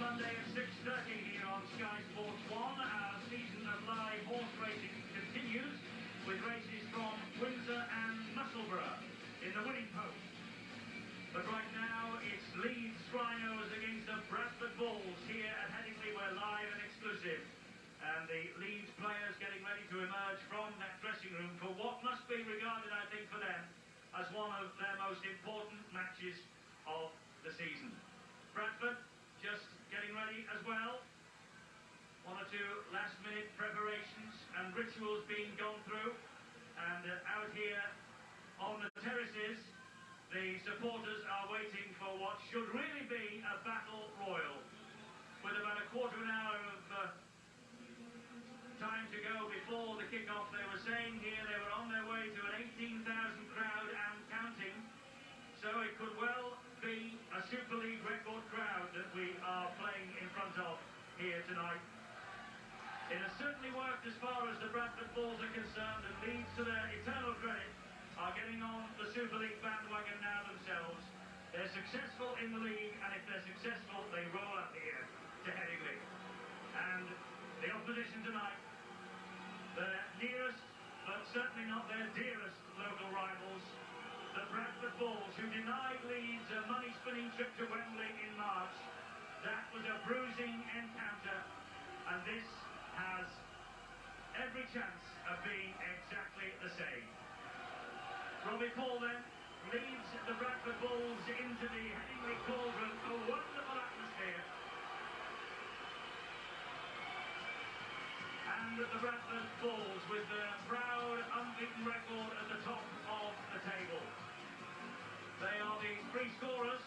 Sunday at 6:30 here on Sky Sports 1. Our season of live horse racing continues with races from Windsor and Musselburgh in the winning post. But right now it's Leeds Rhinos against the Bradford Bulls here at Headingley. We're live and exclusive. And the Leeds players getting ready to emerge from that dressing room for what must be regarded, I think, for them as one of their most important matches of the season. Bradford just getting ready as well. One or two last-minute preparations and rituals being gone through. And out here on the terraces, the supporters are waiting for what should really be a battle royal. With about a quarter of an hour of time to go before the kick-off, they were saying here they were on their way to an 18,000 crowd and counting. So it could well be a Super League record crowd that we are playing in front of here tonight. It has certainly worked as far as the Bradford Bulls are concerned, and Leeds, to their eternal credit, are getting on the Super League bandwagon now themselves. They're successful in the league, and if they're successful, they roll up here to Headingley. And the opposition tonight, their nearest, but certainly not their dearest local rivals, the Bradford Bulls, who denied Leeds a money-spinning trip to Wembley in March. That was a bruising encounter, and this has every chance of being exactly the same. Robbie Paul then leads the Bradford Bulls into the Headingley cauldron. A wonderful atmosphere. And the Bradford Bulls with their proud, unbeaten record at the top of the table. They are the free scorers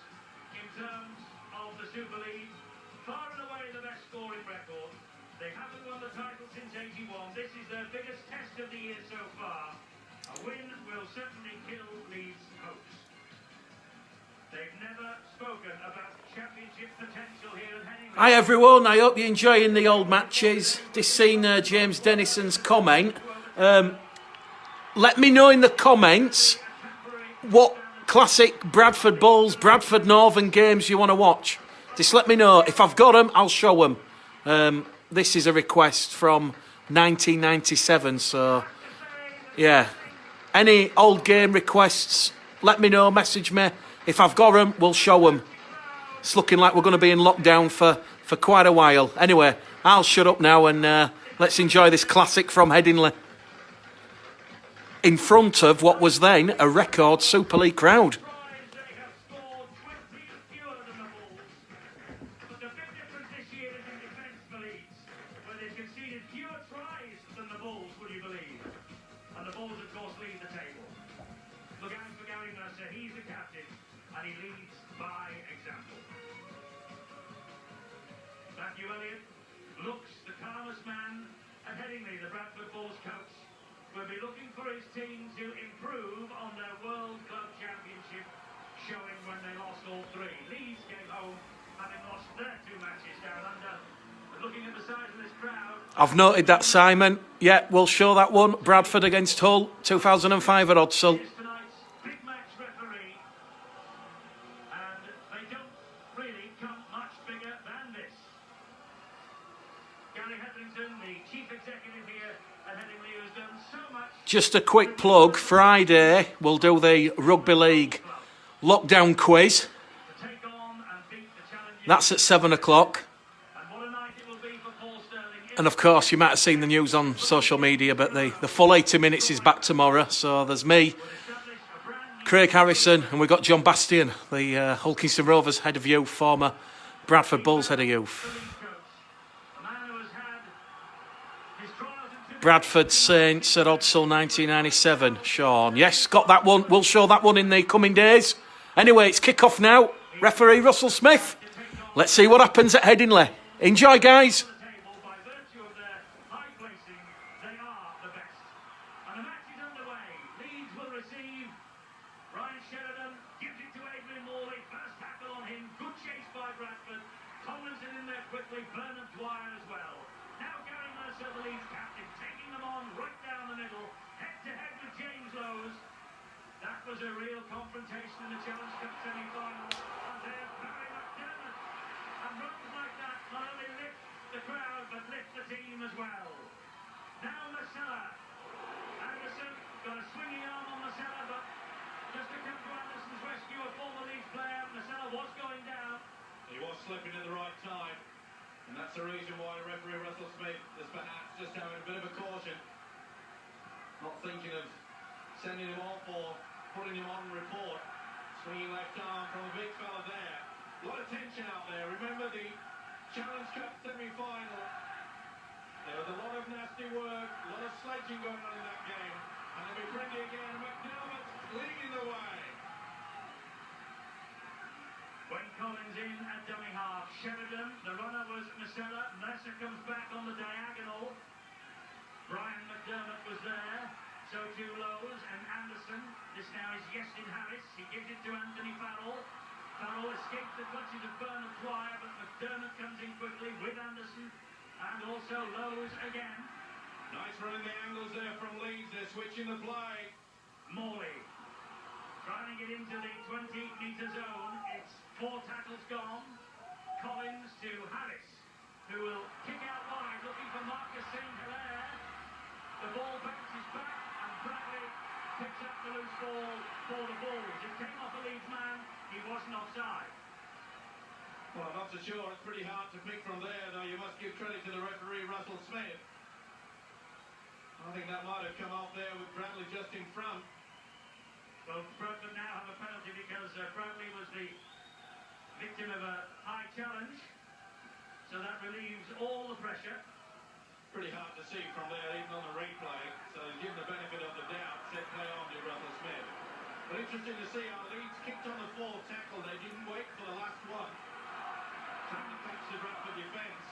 in terms of the Super League. Far and away the best scoring record. They haven't won the title since '81. This is their biggest test of the year so far. A win will certainly kill Leeds' hopes. They've never spoken about championship potential here at Headingley. Hi everyone, I hope you're enjoying the old matches. Just seen James Dennison's comment. Let me know in the comments what classic Bradford Bulls, Bradford Northern games you want to watch. Just let me know. If I've got them, I'll show them. This is a request from 1997, so yeah. Any old game requests, let me know, message me. If I've got them, we'll show them. It's looking like we're going to be in lockdown for quite a while. Anyway, I'll shut up now and let's enjoy this classic from Headingley. In front of what was then a record Super League crowd. Looks the calmest man at Headingley, the Bradford Bulls coach, will be looking for his team to improve on their World Club Championship showing when they lost all three. Leeds came home having lost their two matches down under. But looking at the size of this crowd... I've noted that, Simon. Yeah, we'll show that one. Bradford against Hull, 2005 at Odsal. Just a quick plug, Friday we'll do the Rugby League lockdown quiz. That's at 7 o'clock. And of course you might have seen the news on social media, but the full 80 minutes is back tomorrow. So there's me, Craig Harrison, and we've got John Bastian, the Hull Kingston Rovers head of youth, former Bradford Bulls head of youth. Bradford Saints at Odsal 1997, Sean. Yes, got that one. We'll show that one in the coming days. Anyway, it's kick-off now. Referee Russell Smith. Let's see what happens at Headingley. Enjoy, guys. Was a real confrontation in the Challenge Cup semi-final. And there's Barry McDermott. And And runs like that not only lift the crowd, but lift the team as well. Now Masella. Anderson got a swinging arm on Masella, but just to come to Anderson's rescue, a former Leeds player, Masella was going down. He was slipping at the right time, and that's the reason why referee Russell Smith is perhaps just having a bit of a caution. Not thinking of sending him off or putting him on report. Swinging left arm from a big fella there. A lot of tension out there. Remember the Challenge Cup semi-final. There was a lot of nasty work, a lot of sledging going on in that game. And they'll be friendly again. McDermott leading the way. When Collins in at dummy half, Sheridan, the runner was Masella. Mercer comes back on the diagonal. Brian McDermott was there. So too Lowe's and Anderson. This now is Yestin Harris. He gives it to Anthony Farrell. Farrell escapes the clutches of Bernard Dwyer, but McDermott comes in quickly with Anderson. And also Lowe's again. Nice running the angles there from Leeds. They're switching the play. Morley trying to get into the 20-metre zone. It's 4 tackles gone. Collins to Harris, who will kick out wide, looking for Marcus St. Hilaire. The ball bounces back, and Bradley picks up the loose ball for the Bulls. It came off the Leeds man. He wasn't offside. Well, I'm not so sure. It's pretty hard to pick from there, though. You must give credit to the referee, Russell Smith. I think that might have come off there with Bradley just in front. Well, Bradford now have a penalty because Bradley was the victim of a high challenge. So that relieves all the pressure. Pretty hard to see from there, even on the replay. So give the benefit of the doubt. Set play on to Russell Smith. But interesting to see how Leeds kicked on the 4th tackle. They didn't wait for the last one. Trying to catch the Bradford defence.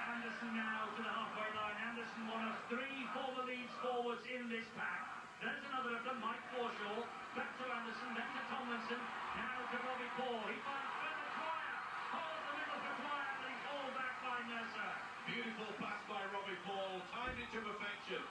Anderson now to the halfway line. Anderson, one of 3 former Leeds forwards in this pack. There's another of them, Mike Forshaw. Back to Anderson, then to Tomlinson. Now to Robbie Paul. He finds Bernard Dwyer. Holds the middle for Dwyer, and he's hauled back by Mercer. Beautiful pass by Robbie Paul. Timed it to perfection.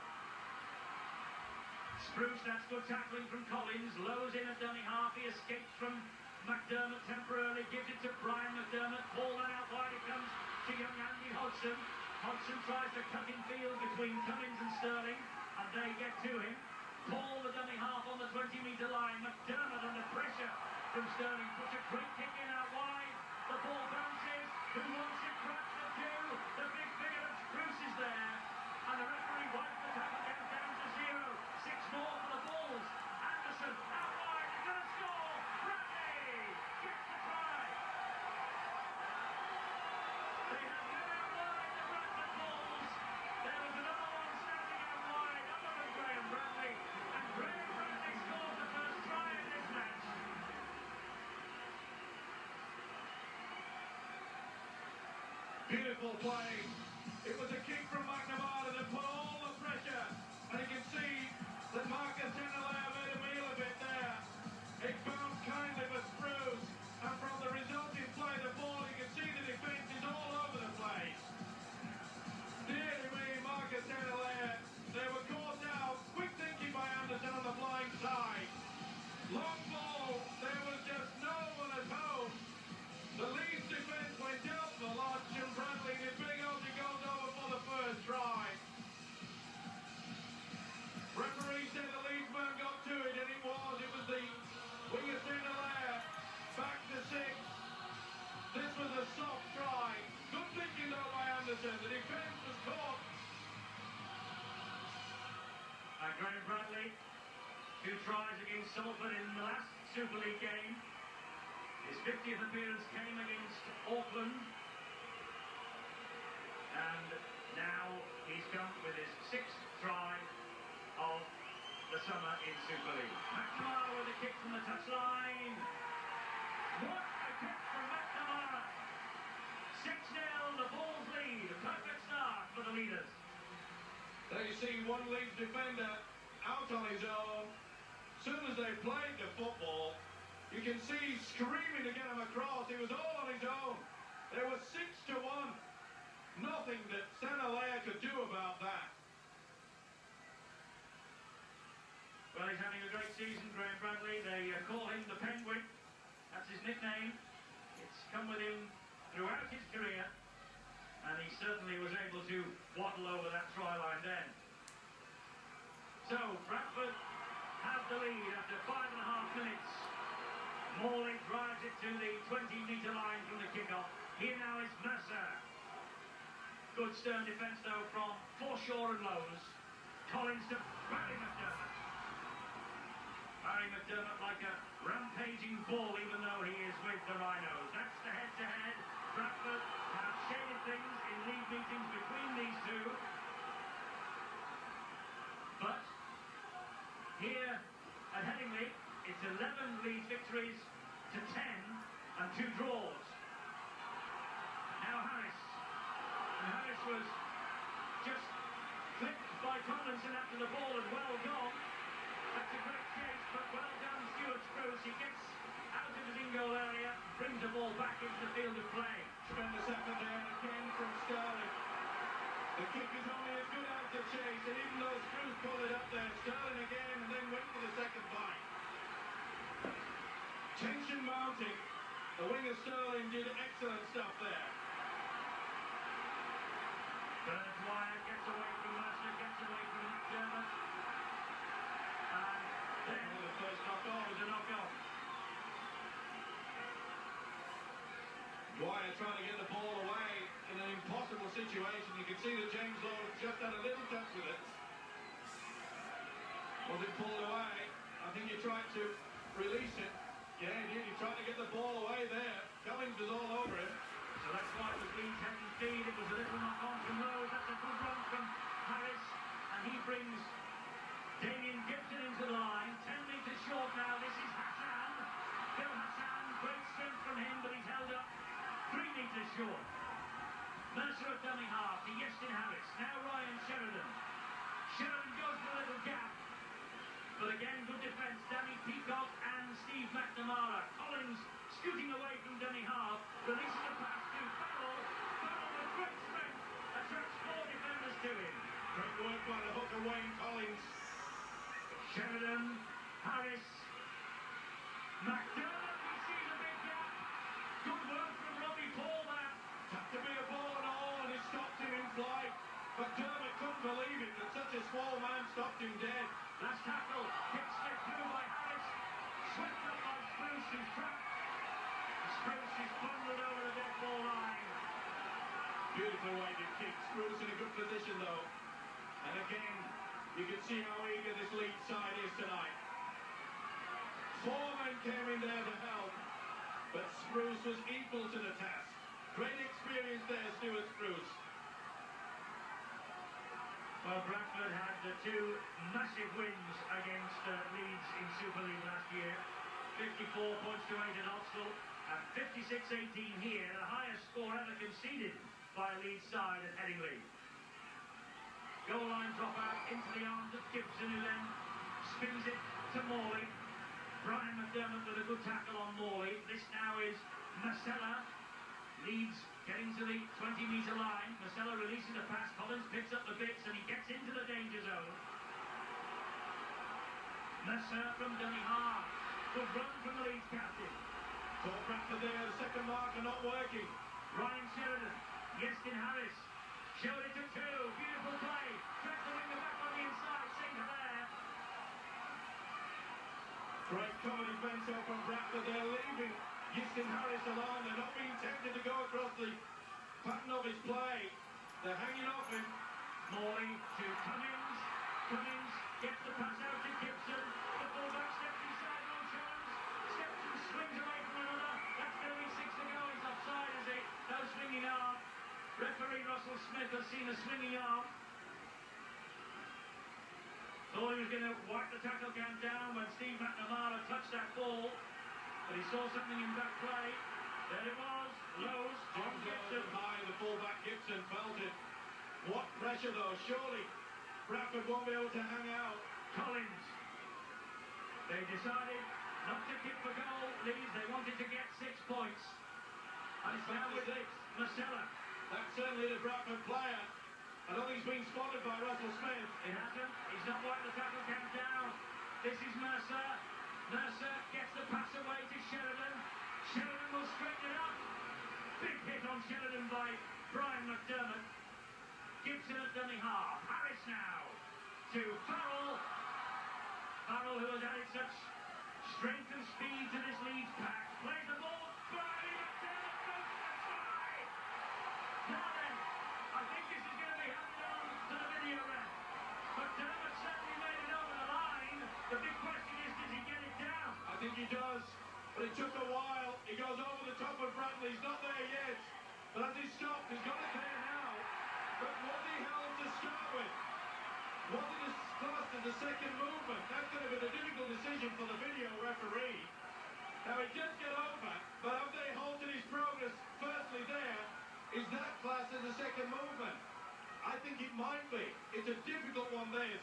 Spruce, that's good tackling from Collins. Lowe's in at dummy half. He escapes from McDermott temporarily. Gives it to Brian McDermott. Ball then out wide. It comes to young Andy Hodgson. Hodgson tries to cut in field between Cummins and Sterling, and they get to him. Paul, the dummy half on the 20-metre line. McDermott under pressure from Sterling. Puts a great kick in out wide. The ball bounces. Who wants it? Perhaps the two. The big figure of Spruce is there. And the referee wipes the tackle count down to 0. 6 more for the Bulls. Anderson out wide. He's going to score. Bradley gets the try. They have been out wide, the Bradford Bulls. There was another one standing out wide other than Graham Bradley. And Graham Bradley scores the first try in this match. Beautiful play. It was a kick from McNamara that put all the pressure. And you can see that Marcus Tenelaya made a meal of it there. It bounced kindly for Spruce. And from the resulting play, the ball, you can see the defence is all over the place. Dearly me, Marcus Tenelaya. They were caught out. Quick thinking by Anderson on the blind side. Long ball. There was just no one at home. The Leeds defence went out for lunch, and Bradley did big old goes over for the first try. Referee said the Leeds man got to it, and it was. It was the winger Tenelaya. Back to 6. This was a soft try. Good thinking though by Anderson. The defence was caught. And Graham Bradley, 2 tries against Salford in the last Super League game. His 50th appearance came against Auckland. And now he's come with his 6th try of the summer in Super League. McNamara with a kick from the touchline. What a kick from McNamara. 6-0, the Bulls lead. A perfect start for the leaders. There you see one Leeds defender out on his own. As soon as they played the football, you can see screaming to get him across. He was all on his own. There was 6-1. Nothing that Tenelaya could do about that. Well, he's having a great season, Graham Bradley. They call him the Penguin. That's his nickname. It's come with him throughout his career, and he certainly was able to waddle over that try line then. So, Bradford have the lead after 5.5 minutes. Morley drives it to the 20-metre line from the kickoff. Here now is Mercer. Good stern defence though from Forshaw and Lowe's. Collins to Barry McDermott. Barry McDermott like a rampaging bull even though he is with the Rhinos. That's the head-to-head. Bradford have shaded things in league meetings between these two. But here at Headingley, it's 11 league victories to 10 and 2 draws. Now Harris. And Harris was just clipped by Tomlinson after the ball had well gone. That's a great chase, but well done Stuart Spruce. He gets out of his in-goal area, brings the ball back into the field of play. Tremendous effort there again from Sterling. The kick is only as good as the chase, and even though Spruce pulled it up there, Sterling again and then went for the second bite. Tension mounting. The winger Sterling did excellent stuff there. Bernard Dwyer gets away from Mercer, gets away from McDermott. And then The first knock-off. was a knock-off. Dwyer trying to get the ball away in an impossible situation. You can see that James Lowe just had a little touch with it. Was it pulled away? I think he tried to release it. Yeah, he did. He tried to get the ball away there. Cummings was all over him. So that's why it was Leeds heading speed. It was a little knock-on from Rose. That's a good run from Harris. And he brings Damien Gibson into the line. 10 metres short now. This is Hassan. Bill Hassan. Great strength from him, but he's held up 3 metres short. Mercer at dummy half to Yestin Harris. Now Ryan Sheridan. Sheridan goes for a little gap. But again, good defence. Danny Peacock and Steve McNamara. Collins scooting away from dummy half. Releasing the pass to Farrell. Farrell with great strength. Attracts 4 defenders to him. Great work by the hooker Wayne Collins. Sheridan, Harris, McDermott. He sees a big gap. Good work from Robbie Paul there. Had to be a ball and all, and it stopped him in flight. McDermott couldn't believe it that such a small man stopped him dead. Last tackle. Kick slipped through by Harris. Swept up by Spruce, who's trapped. Spruce is bundled over the dead ball line. Beautiful weighted kick. Spruce in a good position though. And again, you can see how eager this lead side is tonight. 4 men came in there to help, but Spruce was equal to the task. Great experience there, Stuart Spruce. Well, Bradford had the 2 massive wins against Leeds in Super League last year. 54 points to 8 at Oxford and 56-18 here, the highest score ever conceded by a Leeds side at Headingley. Goal line drop out into the arms of Gibson, who then spins it to Morley. Brian McDermott with a good tackle on Morley. This now is Marcella. Leeds getting to the 20-metre line. Marcella releases the pass. Collins picks up the bits and he gets into the danger zone. Mercer from dummy half. Good run from the Leeds captain. Caught Bradford there, the second marker not working. Ryan Sheridan. Yestin Harris. Showed it to 2. Beautiful play. Tracks the winger back on the inside. St. Hilaire. Great cover defence out from Bradford. They're leaving Yestin Harris alone. They're not being tempted to go across the pattern of his play. They're hanging off him. Morley to Cummings. Cummings gets the pass out to Gibson. The fullback steps inside, no chance. Steps and swings away from another. That's going to be 6 to go. He's offside, is it? No swinging arm. Referee Russell Smith has seen a swinging arm. Thought he was going to wipe the tackle count down when Steve McNamara touched that ball. But he saw something in back play. There it was. Lowe's on Gibson. High, the fullback Gibson felt it. What pressure though, surely Bradford won't be able to hang out. Collins. They decided not to kick for goal. Leeds, they wanted to get 6 points. And it's now with Marcella. That's certainly the Bradford player. I don't think he's been spotted by Russell Smith. It hasn't. He's not wiped the tackle count down. This is Mercer. Mercer gets the pass away to Sheridan. Sheridan will straighten it up. Big hit Brian McDermott. Gibson at dummy half. Harris now to Farrell. Farrell, who has added such strength and speed to this Leeds pack, plays the ball. Brian McDermott goes for the try. Now then, I think this is going to be handed on to the video ref. McDermott certainly made it over the line. The big question is, does he get it down? I think he does, but it took a while. He goes over the top of Bradley. He's not there yet. But as he stopped, he's got it there now. But was he held to start with? Was it as classed as a second movement? That's going to be the difficult decision for the video referee. Now he did get over, but have they halted his progress firstly there? Is that classed as a second movement? I think it might be. It's a difficult one, this.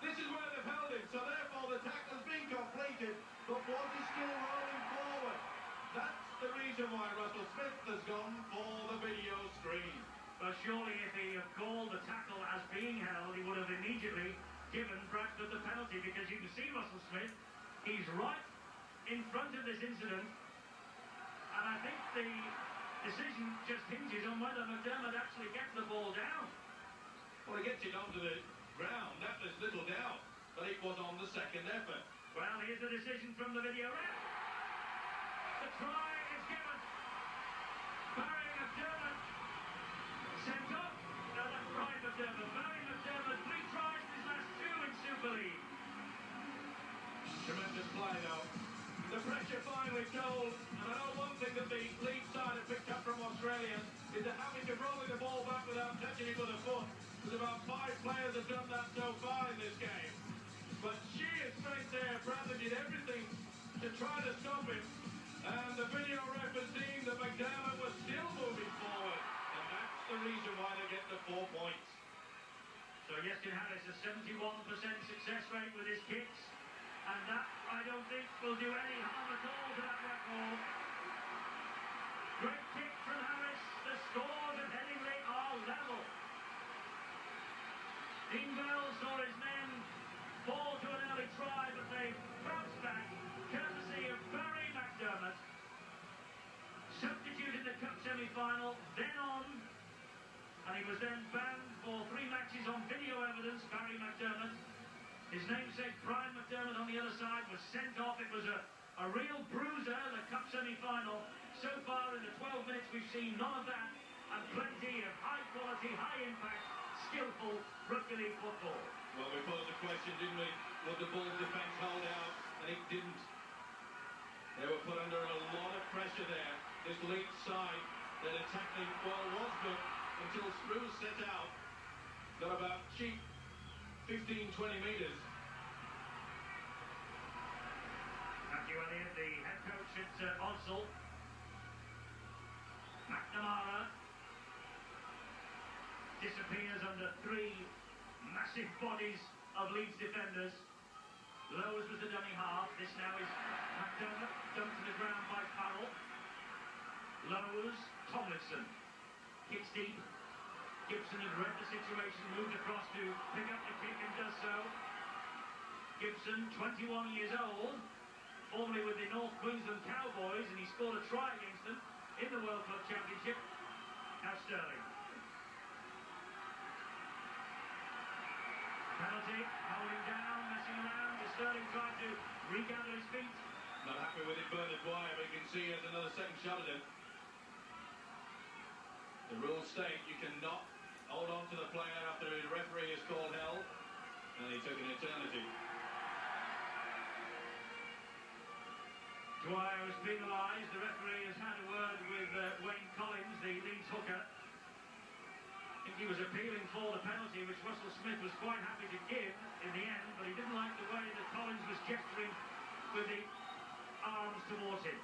This is where they've held him, so therefore the tackle's been completed, but was he still rolling forward? That's the reason why Russell Smith has gone for the video screen. But surely if he had called the tackle as being held, he would have immediately given Bradford the penalty, because you can see Russell Smith, he's right in front of this incident, and I think the decision just hinges on whether McDermott actually gets the ball down. Well, he gets it onto the ground, that there's little doubt, but it was on the second effort. Well, here's the decision from the video ref. The try is given. Barry McDermott sent off. No, that's Brian McDermott. Barry McDermott, 3 tries in his last 2 in Super League. Tremendous play though. The pressure finally told, and I know one thing that the Leeds side have picked up from Australia is that having to rolling the ball back without touching it with a foot. There's about 5 players have done that so far in this game. But sheer strength there, Bradley did everything to try to stop him. And the video ref has deemed that McDermott was still moving forward. And that's the reason why they get the 4 points. So Iestyn Harris, a 71% success rate with his kicks. And that, I don't think, will do any harm at all to that record. Great kick from Harris. The scores at Headingley are level. Dean Bell saw his men fall to an early try, but they bounced back, courtesy of Barry McDermott. Substitute in the Cup semi-final, then on, and he was then banned for 3 matches on video evidence, Barry McDermott. His namesake, Brian McDermott, on the other side, was sent off. It was a real bruiser, the Cup semi-final. So far in the 12 minutes, we've seen none of that, and plenty of high-quality, high-impact, skillful rugby league football. Well, we posed the question, didn't we? Would the Bulls defence hold out? And it didn't. They were put under a lot of pressure there. This Leeds side that attacking well was good until Spruce set out. Got about cheap 15-20 metres. Matthew Elliott, the head coach at Odsal. McNamara disappears under 3 massive bodies of Leeds defenders. Lowes was the dummy half. This now is McDermott, dumped to the ground by Farrell. Lowes, Tomlinson kicks deep. Gibson had read the situation, moved across to pick up the kick and does so. Gibson, 21 years old, formerly with the North Queensland Cowboys, and he scored a try against them in the World Club Championship. Now Sterling. Penalty, holding down, messing around. Sterling tried to regather his feet. Not happy with it, Bernard Dwyer, but you can see he has another second shot at him. The rules state you cannot hold on to the player after the referee is called held, and he took an eternity. Dwyer was penalised. The referee has had a word with Wayne Collins, the Leeds hooker. I think he was appealing for the penalty, which Russell Smith was quite happy to give in the end, but he didn't like the way that Collins was gesturing with the arms towards him.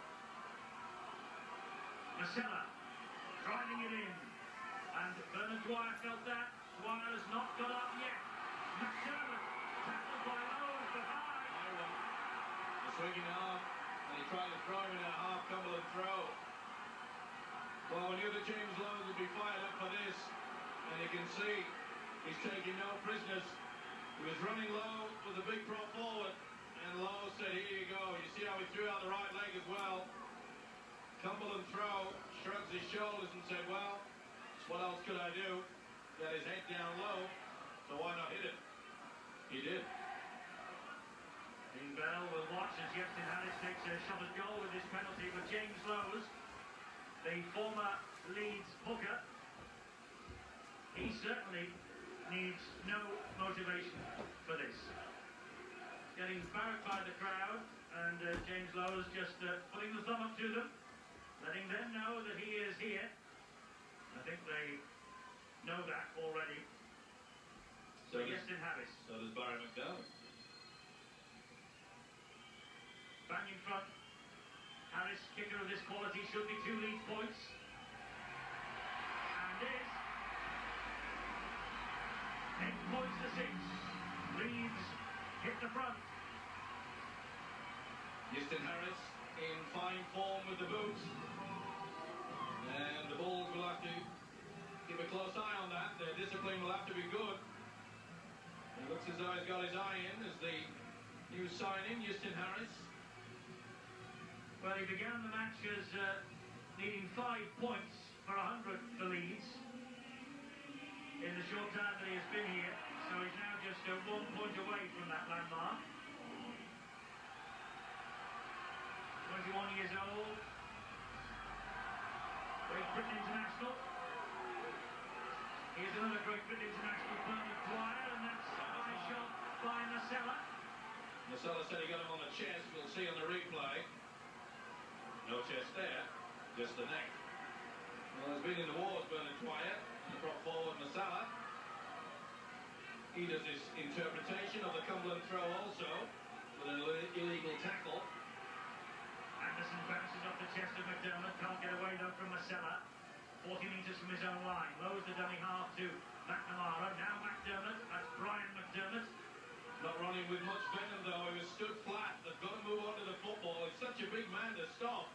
Marcella driving it in, and Bernard Dwyer felt that. Dwyer has not got up yet. McDermott tackled by Lowes behind. The swinging arm, and he tried to throw him in a half Cumberland throw. Well, we knew that James Lowes would be fired up for this, and you can see he's taking no prisoners. He was running low with a big prop forward, and Lowes said, here you go. You see how he threw out the right leg as well. Cumberland throw, shrugs his shoulders and said, well, What else could I do? Got his head down low, so why not hit it? He did. Dean Bell will watch as Justin Harris takes a shot at goal with this penalty for James Lowes, the former Leeds hooker. He certainly needs no motivation for this. Getting barracked by the crowd, and James Lowes just putting the thumb up to them, letting them know that he is here. I think they know that already. So does, Justin Harris. so does Barry McDermott. Bang in front. Harris, kicker of this quality, should be 2 Leeds points. And is 8 points to 6. Leeds hit the front. Justin Harris in fine form with the boots. And the Bulls will have to keep a close eye on that. Their discipline will have to be good. It looks as though he's got his eye in as the new signing, Justin Harris. Well, he began the match as needing 5 points for 100 for Leeds in the short time that he has been here. So he's now just 1 point away from that landmark. 21 years old. Great Britain international. Here's another Great Britain international, Bernard Dwyer, and that's a nice shot by Nasella. Nasella said he got him on the chest. We'll see on the replay. No chest there, just the neck. Well, he's been in the wars, Bernard Dwyer, and brought forward Nasella. He does his interpretation of the Cumberland throw also, with an illegal tackle. Anderson bounces off the chest of McDermott, can't get away though from Nasella. 40 metres from his own line, lowers the dummy half to McNamara. Now McDermott, that's Brian McDermott. Not running with much venom though, he was stood flat. They've got to move on to the football. He's such a big man to stop,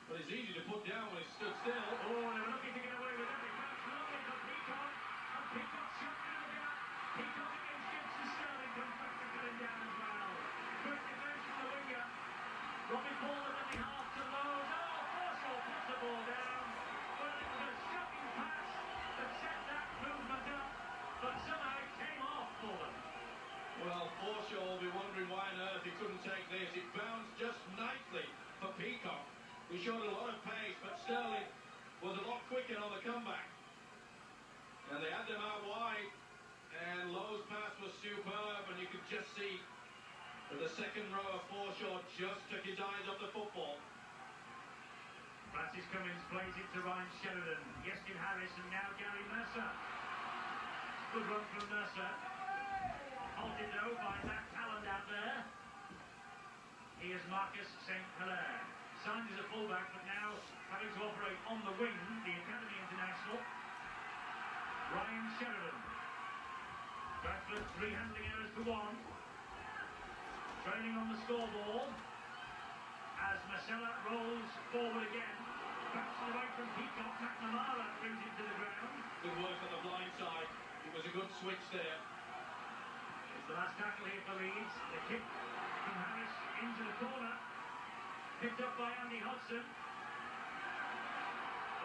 but he's easy to put down when he's stood still. Oh, they were looking to get away with it. They found lovely for Peacock, and Peacock shot down again. Peacock against Gibson Sterling, comes back to get him down as well. Good defence from the winger. Robbie Paul at the half to Lowes. Oh, Forshaw puts the ball down. Well, it was a shocking pass that set that movement up, but somehow it came off for them. Well, Forshaw will be wondering why on earth he couldn't take this. It bounced just nicely for Peacock. He showed a lot of pace, but Sterling was a lot quicker on the comeback. And they had them out wide, and Lowe's pass was superb, and you could just see that the second row of Forshaw just took his eyes off the football. Francis Cummins plays it to Ryan Sheridan. Justin Harris and now Gary Mercer. Good run from Mercer. Halted though by Matt Talland out there. Here's Marcus St. Hilaire. Signed as a fullback, but now having to operate on the wing, the Academy International. Ryan Sheridan. Bradford 3 handling errors to 1. Trailing on the scoreboard as Marcella rolls forward again. Bounces away from Peacock. McNamara brings it to the ground. Good work on the blind side. It was a good switch there. It's the last tackle here for Leeds. The kick from Harris into the corner. Picked up by Andy Hodgson.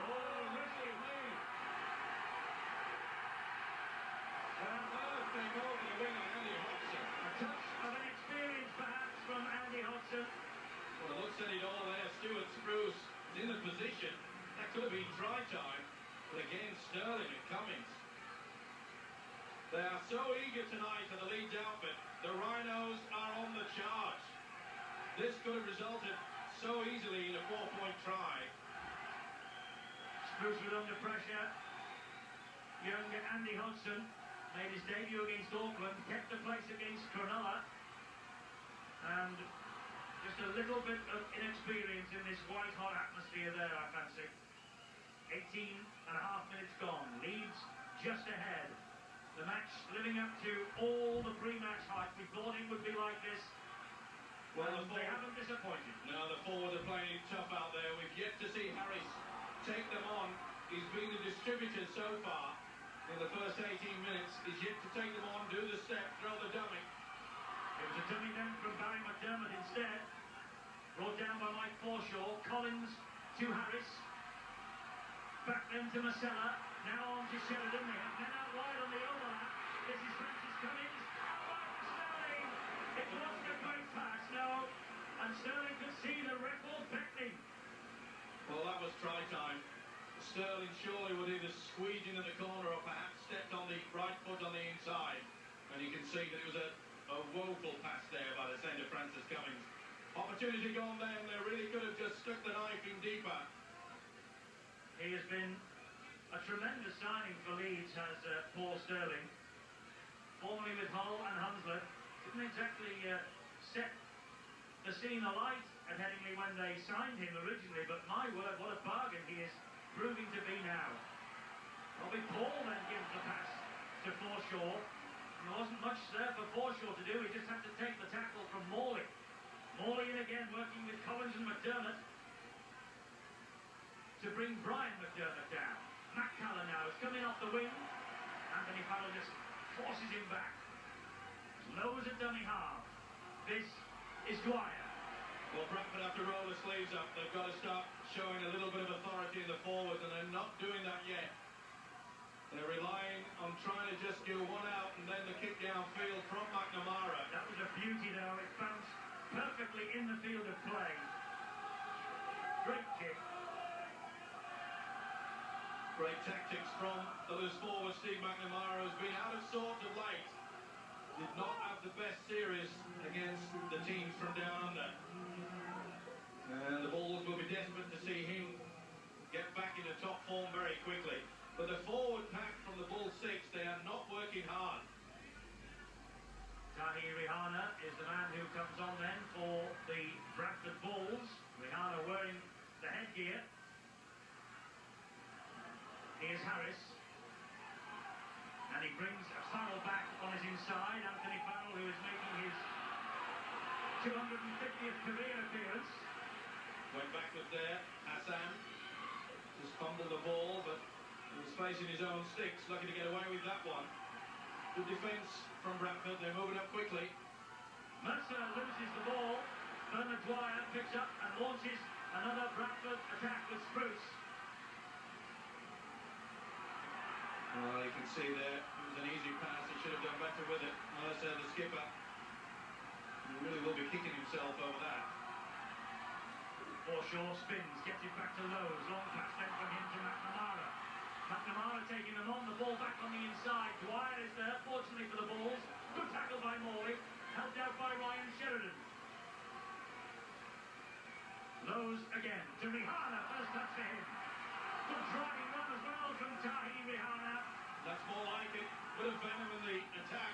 Oh, Wesley Lee. And first they go to the wing on Andy Hodgson. A touch of inexperience perhaps from Andy Hodgson. Well, it looks at it all there. Stuart Spruce is in the position. That could have been try time. But again, Sterling and Cummins. They are so eager tonight for the Leeds outfit. The Rhinos are on the charge. This could have resulted so easily in a 4-point try. Spruce was under pressure. Young Andy Hodgson made his debut against Auckland, kept the place against Cronulla. And just a little bit of inexperience in this white-hot atmosphere there, I fancy. 18 and a half minutes gone. Leeds just ahead. The match living up to all the pre-match hype. We thought it would be like this. Well, They haven't disappointed. No, the forwards are playing tough out there. We've yet to see Harris take them on. He's been a distributor so far in the first 18 minutes. He's yet to take them on, do the step, throw the dummy. It was a dummy then from Barry McDermott instead. Brought down by Mike Forshaw. Collins to Harris. Back then to Masella. Now on to Sheridan. They have men out wide on the overlap. This is Francis Cummings. Out wide for Sterling. It wasn't a great pass, no. And Sterling could see the record beckoning. Well, that was try time. Sterling surely would either squeeze into the corner or perhaps stepped on the right foot on the inside. And you can see that it was a woeful pass there by the centre, Francis Cummings. Opportunity gone then. They really could have just stuck the knife in deeper. He has been a tremendous signing for Leeds, has Paul Sterling. Formerly with Hull and Hunslet. Didn't exactly set the scene alight at Headingley when they signed him originally, but my word, what a bargain he is proving to be now. Robbie Paul then gives the pass to Forshaw. There wasn't much there for Forshaw to do, he just had to take the tackle from Morley. Morley in again, working with Collins and McDermott to bring Brian McDermott down. Matt Calla now is coming off the wing. Anthony Farrell just forces him back. Lows at dummy half. This is Dwyer. Well, Bradford have to roll the sleeves up. They've got to start showing a little bit of authority in the forwards, and they're not doing that yet. They're relying on trying to just get one out and then the kick downfield from McNamara. That was a beauty though. It bounced perfectly in the field of play. Great kick. Great tactics from the loose forward. Steve McNamara has been out of sorts of late. Did not have the best series against the teams from down under. And the Bulls will be desperate to see him get back into top form very quickly. But the forward pack from the Bulls 6, they are not working hard. Tahi Rihana is the man who comes on then for the Bradford Bulls. Rihana wearing the headgear. Here's Harris. And he brings Farrell back on his inside. Anthony Farrell, who is making his 250th career appearance. Went backwards there. Hassan just fumbled the ball, but he was facing his own sticks. Lucky to get away with that one. Good defence from Bradford. They're moving up quickly. Mercer loses the ball. Bernard Dwyer picks up and launches another Bradford attack with Spruce. Well, you can see there, it was an easy pass. He should have done better with it. Mercer, the skipper, he really will be kicking himself over that. Forshaw spins, gets it back to Lowe's. Long pass then from him to McNamara. McNamara taking them on, the ball back on the inside. Dwyer is there, fortunately for the Bulls. Good tackle by Morley, helped out by Ryan Sheridan. Lowe's again to Rihana, first touch for him. Good driving run as well from Tahi Rihana. That's more like it. Bit of venom in the attack.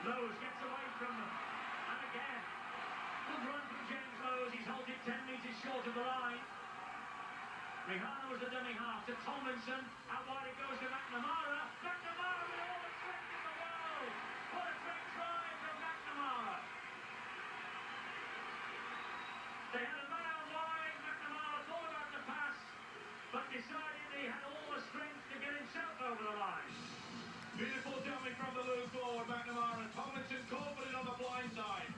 Lowe's gets away from them. And again. Good run from James Lowe's. He's halted 10 metres short of the line. Rihana was the dummy half to Tomlinson. Out wide it goes to McNamara. McNamara with all the strength in the world. What a great try from McNamara. They had a man out wide. McNamara thought about the pass, but decided he had all the strength to get himself over the line. Beautiful dummy from the loose forward, McNamara. Tomlinson confident on the blind side.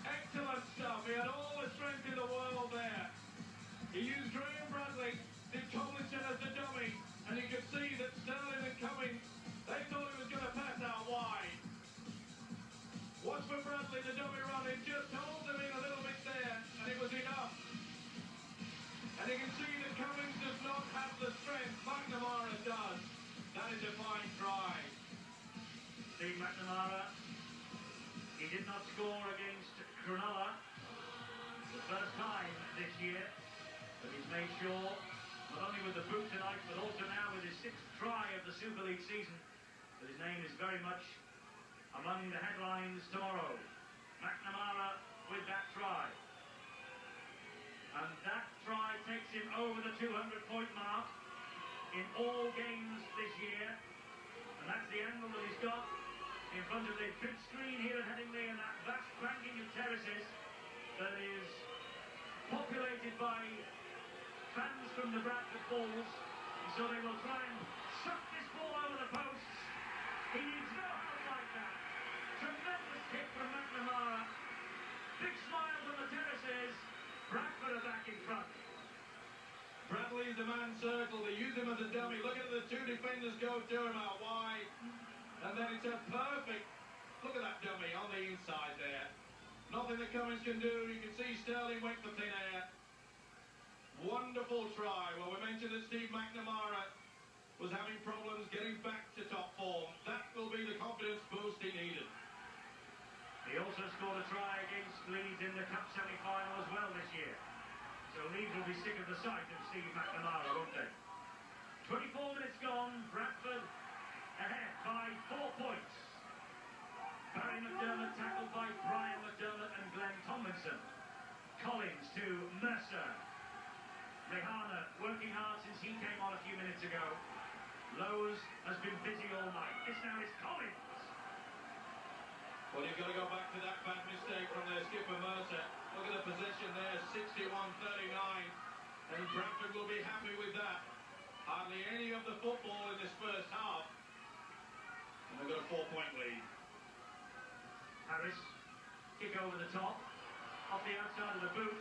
Excellent stuff. He had all the strength in the world there. He used Graham Bradley, did Tomlinson as the dummy, and you could see that Sterling and Cummings, they thought he was going to pass out wide. Watch for Bradley, the dummy run, it just holds him in a little bit there, and it was enough. And you can see that Cummings does not have the strength McNamara does. That is a fine try. Steve McNamara, he did not score against Cronulla the first time this year, but he's made sure, not only with the boot tonight, but also now with his 6th try of the Super League season, that his name is very much among the headlines tomorrow. McNamara with that try. And that try takes him over the 200-point mark in all games this year. And that's the angle that he's got in front of the big screen here at Headingley, and that vast banking of terraces that is populated by fans from the Bradford Bulls. And so they will try and suck this ball over the posts. He needs no help like that. Tremendous kick from McNamara. Big smile from the terraces. Bradford are back in front. Bradley's the man circle. They use him as a dummy. Look at the two defenders go to him out wide. And then it's a perfect... Look at that dummy on the inside there. Nothing that Cummins can do. You can see Sterling went for thin air. Wonderful try. Well, we mentioned that Steve McNamara was having problems getting back to top form. That will be the confidence boost he needed. He also scored a try against Leeds in the Cup semi-final as well this year. So Leeds will be sick of the sight of Steve McNamara, won't they? 24 minutes gone. Bradford ahead by 4 points. Barry McDermott tackled by Brian McDermott and Glenn Tomlinson. Collins to Mercer. Rehana working hard since he came on a few minutes ago. Lowe's has been busy all night. This now is Collins. Well, you've got to go back to that bad mistake from their skipper Mercer. Look at the possession there, 61-39. And Bradford will be happy with that. Hardly any of the football in this first half. And they've got a 4-point lead. Harris, kick over the top, off the outside of the boot.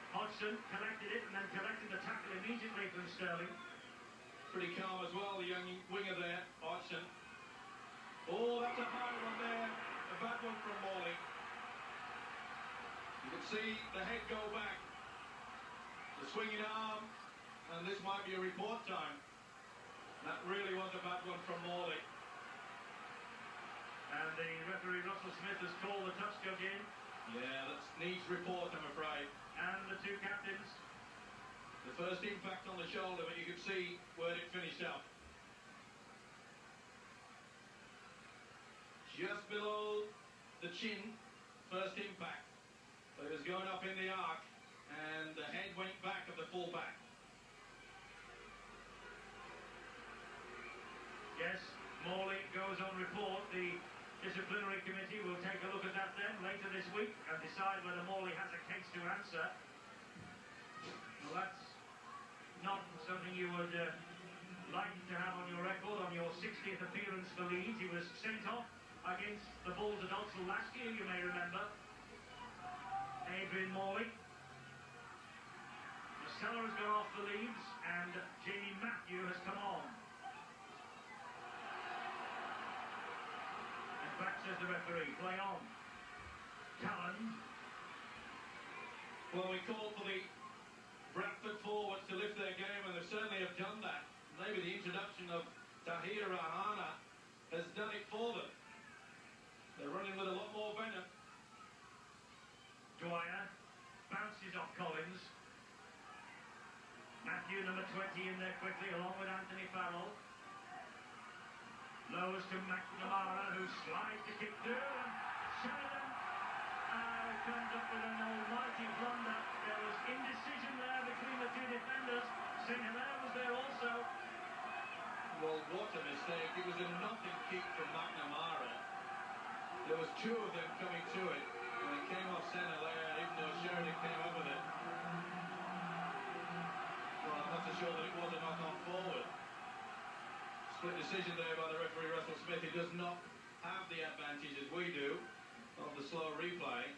Hodgson collected it and then collected the tackle immediately from Sterling. Pretty calm as well, the young winger there, Hodgson. Oh, that's a hard one there. A bad one from Morley. You can see the head go back. The swinging arm, and this might be a report time. That really was a bad one from Morley. And the referee Russell Smith has called the touch judge in. Yeah, that needs report, I'm afraid. And the two captains. The first impact on the shoulder, but you could see where it finished up. Just below the chin, first impact. But it was going up in the arc, and the head went back of the fullback. Yes, Morley goes on report. The disciplinary committee will take a look at that then later this week and decide whether Morley has a case to answer. Well, that's not something you would like to have on your record on your 60th appearance for Leeds. He was sent off against the Bulls at Oxford last year, you may remember. Adrian Morley. Marcelo has gone off for Leeds and Jamie Matthew has come on. Back says the referee, play on. Callan. Well, we called for the Bradford forwards to lift their game, and they certainly have done that. Maybe the introduction of Tahir Rahana has done it for them. They're running with a lot more venom. Dwyer bounces off Collins. Matthew, number 20, in there quickly, along with Anthony Farrell. Lowers to McNamara, who slides the kick through, and Sheridan comes up with an almighty blunder. There was indecision there between the two defenders. St. Hilaire was there also. Well, what a mistake. It was a nothing kick from McNamara. There was two of them coming to it, and it came off St. Hilaire, even though Sheridan came up with it. Well, I'm not so sure that it was a knock-on forward. Split decision there by the referee Russell Smith. He does not have the advantage as we do of the slow replay.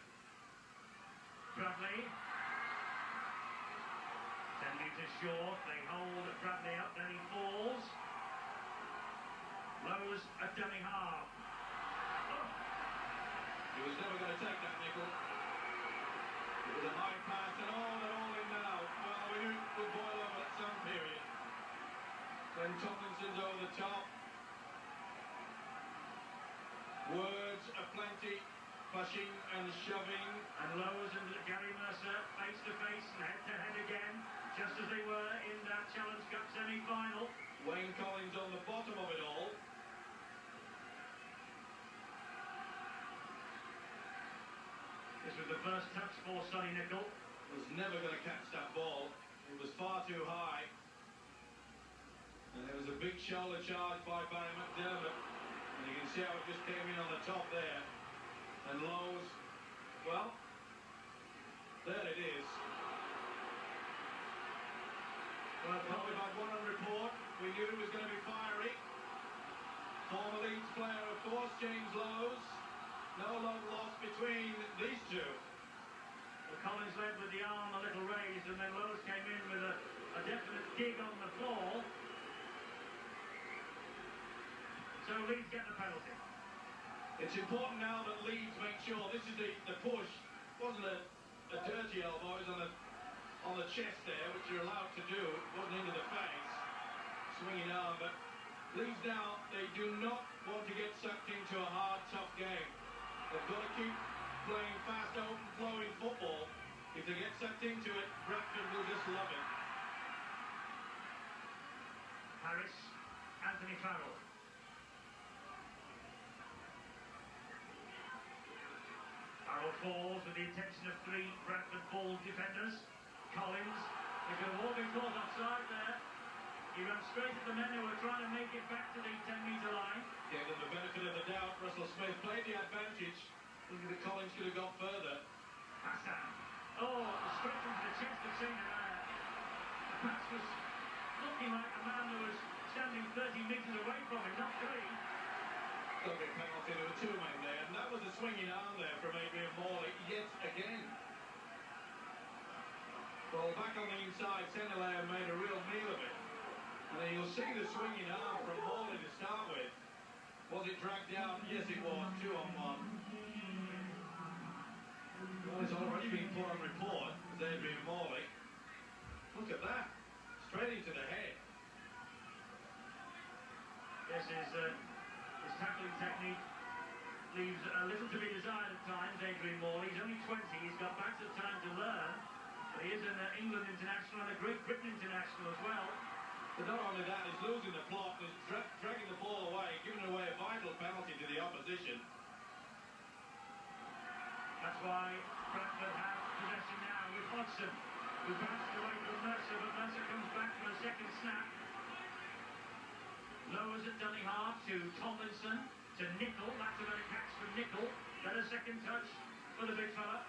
Bradley. 10 metres short. They hold Bradley up, then he falls. Lowe's a dummy half. Oh. He was never going to take that nickel. It was a high pass and they're all in now. Well, we knew it would boil over at some period. When Tomlinson's over the top. Words aplenty, pushing and shoving. And Lowe's and Gary Mercer face to face and head to head again, just as they were in that Challenge Cup semi-final. Wayne Collins on the bottom of it all. This was the first touch for Sonny Nicol. Was never going to catch that ball. It was far too high. And there was a big shoulder charge by Barry McDermott. And you can see how it just came in on the top there. And Lowe's, well, there it is. Well, probably about one on report. We knew it was going to be fiery. Former Leeds player, of course, James Lowe's. No love lost between these two. Well, Collins led with the arm a little raised, and then Lowe's came in with a a definite dig on the floor. So Leeds get the penalty. It's important now that Leeds make sure this is the push. Wasn't a dirty elbow, it was on the chest there, which you're allowed to do. It wasn't into the face. Swinging arm, but Leeds now, they do not want to get sucked into a hard, tough game. They've got to keep playing fast, open, flowing football. If they get sucked into it, Bradford will just love it. Harris, Anthony Farrell. Farrell falls with the attention of three Bradford ball defenders. Collins, they could have all been caught offside there. He ran straight at the men who were trying to make it back to the 10-metre line. Gave them the benefit of the doubt. Russell Smith played the advantage. Thinking that Collins could have got further. Hassan. Oh, straight into the chest of St. Hilaire. The pass was looking like a man who was standing 30 metres away from him, not 3. Got a penalty, there were 2 men there, and that was a swinging arm there from Adrian Morley yet again. Well, back on the inside, St. Hilaire made a real meal of it. And then you'll see the swinging arm from Morley to start with. Was it dragged down? Yes, it was. 2-on-1. Well, it's already been put on report as Adrian Morley. Look at that. Straight into the head. Yes, his tackling technique leaves a little to be desired at times, Adrian Morley. He's only 20, he's got back to time to learn. But he is an England international and a Great Britain international as well. But not only that, he's losing the plot, he's dragging the ball away, giving away a vital penalty to the opposition. That's why Bradford have possession now with Hodgson, who bounced away from Mercer, but Mercer comes back for a second snap. Lowers at dummy half to Tomlinson, to Nicol. That's a better catch from Nicol. Then a second touch for the big fella.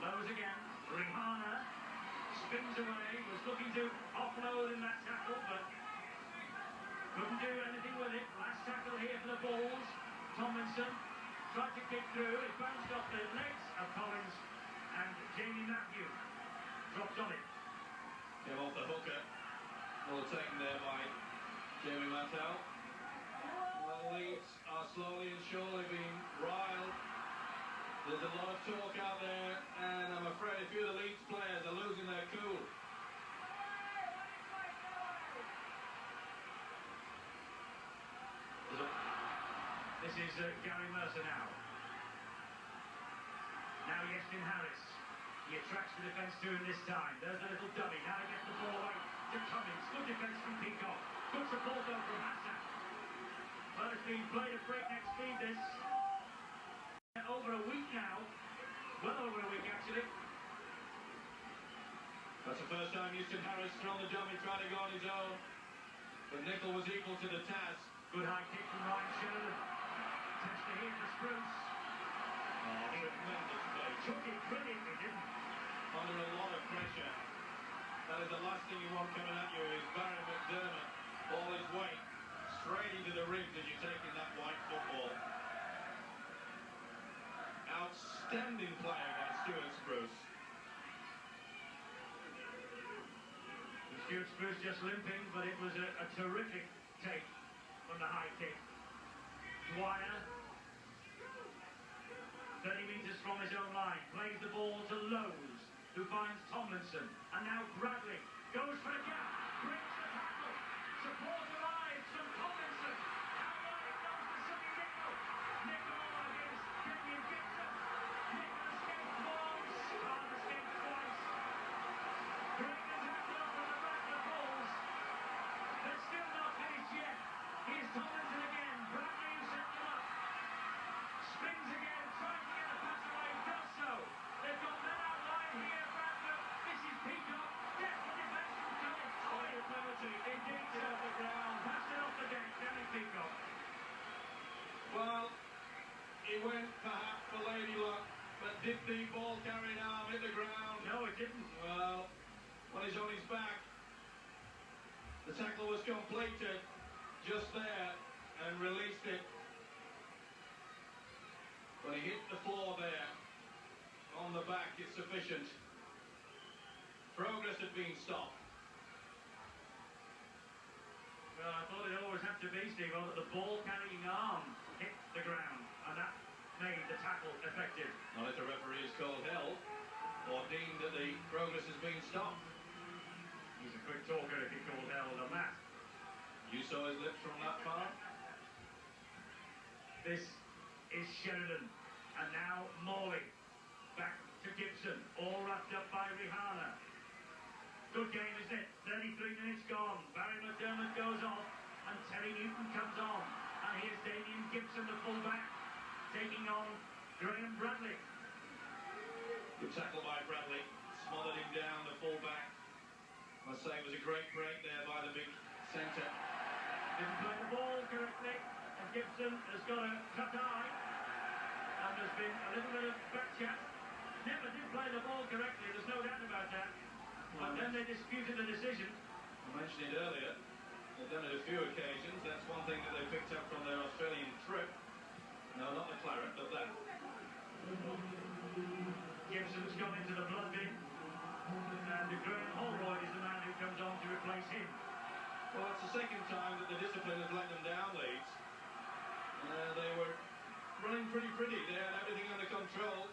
Lowers again. Rihanna spins away, was looking to offload in that tackle, but couldn't do anything with it. Last tackle here for the Bulls. Tomlinson tried to kick through. It bounced off the legs of Collins, and Jamie Matthew dropped on it. Came off the hooker. Well taken there by Jamie Mattel. Well, Leeds are slowly and surely being riled. There's a lot of talk out there, and I'm afraid a few of the Leeds players are losing their cool. This is Gary Mercer now. Now Yestin Harris. He attracts the defence to him this time. There's a little dummy. Now he gets the ball away to Cummings. Good defence from Peacock. Good support though from Hassan. Well, it's been played at breakneck speed this. Over a week now. Well over a week actually. That's the first time Yestin Harris from the dummy tried to go on his own. But Nicol was equal to the task. Good high kick from Ryan Sheridan. Touch to here for Spruce. Oh, tremendous play. Took it brilliantly, didn't he? Under a lot of pressure. That is the last thing you want coming at you is Barry McDermott. All his weight straight into the ribs as you're taking that white football. Outstanding play against Stuart Spruce. Stuart Spruce just limping, but it was a terrific take from the high kick. Dwyer, 30 metres from his own line, plays the ball to Lowe's, who finds Tomlinson, and now Bradley goes for a gap, breaks the tackle, support arrives from Tomlinson, how wide goes to Sonny Nicol. Nicol against Kenyon Gibson. Nicol escaped once, Hart escaped twice. Great tackle from the Bradford Bulls. They're still not finished yet. Here's Tomlinson again. Bradley who set them up. Spins again, tries to get the pass away, does so. They've got men outlined here, Bradford. This is Peacock. Desperate defence from Cummings. Oh, a penalty. Indeed, it's off the ground. Passed it off the deck. Danny Peacock. Well, he went perhaps for lady luck, but did the ball carrying arm hit the ground? No, it didn't. Well, when he's on his back, the tackle was completed just there and released it. When he hit the floor there, on the back, it's sufficient. progress had been stopped. Well, I thought it always had to be, Steve, that the ball carrying arm hit the ground, and that made the tackle effective. Not if the referee is called held or deemed that the progress has been stopped. He's a quick talker if he called held on that. You saw his lips from that far? This is Sheridan, and now Morley. Back to Gibson, all wrapped up by Rihanna. Good game, isn't it? 33 minutes gone. Barry McDermott goes off, and Terry Newton comes on. And here's Damien Gibson, the fullback, taking on Graham Bradley. Good tackle by Bradley. Smothered him down, the fullback. Must say it was a great break there by the big centre. Didn't play the ball correctly, and Gibson has got a cut eye. And there's been a little bit of back chat. Never did play the ball correctly, there's no doubt about that. But then they disputed the decision. I mentioned it earlier. They've done it a few occasions. That's one thing that they picked up from their Australian trip. No, not the claret, but that. Gibson's gone into the blood bin. And Graham Holroyd is the man who comes on to replace him. Well, it's the second time that the discipline has let them down, Leeds. They were running pretty. They had everything under control.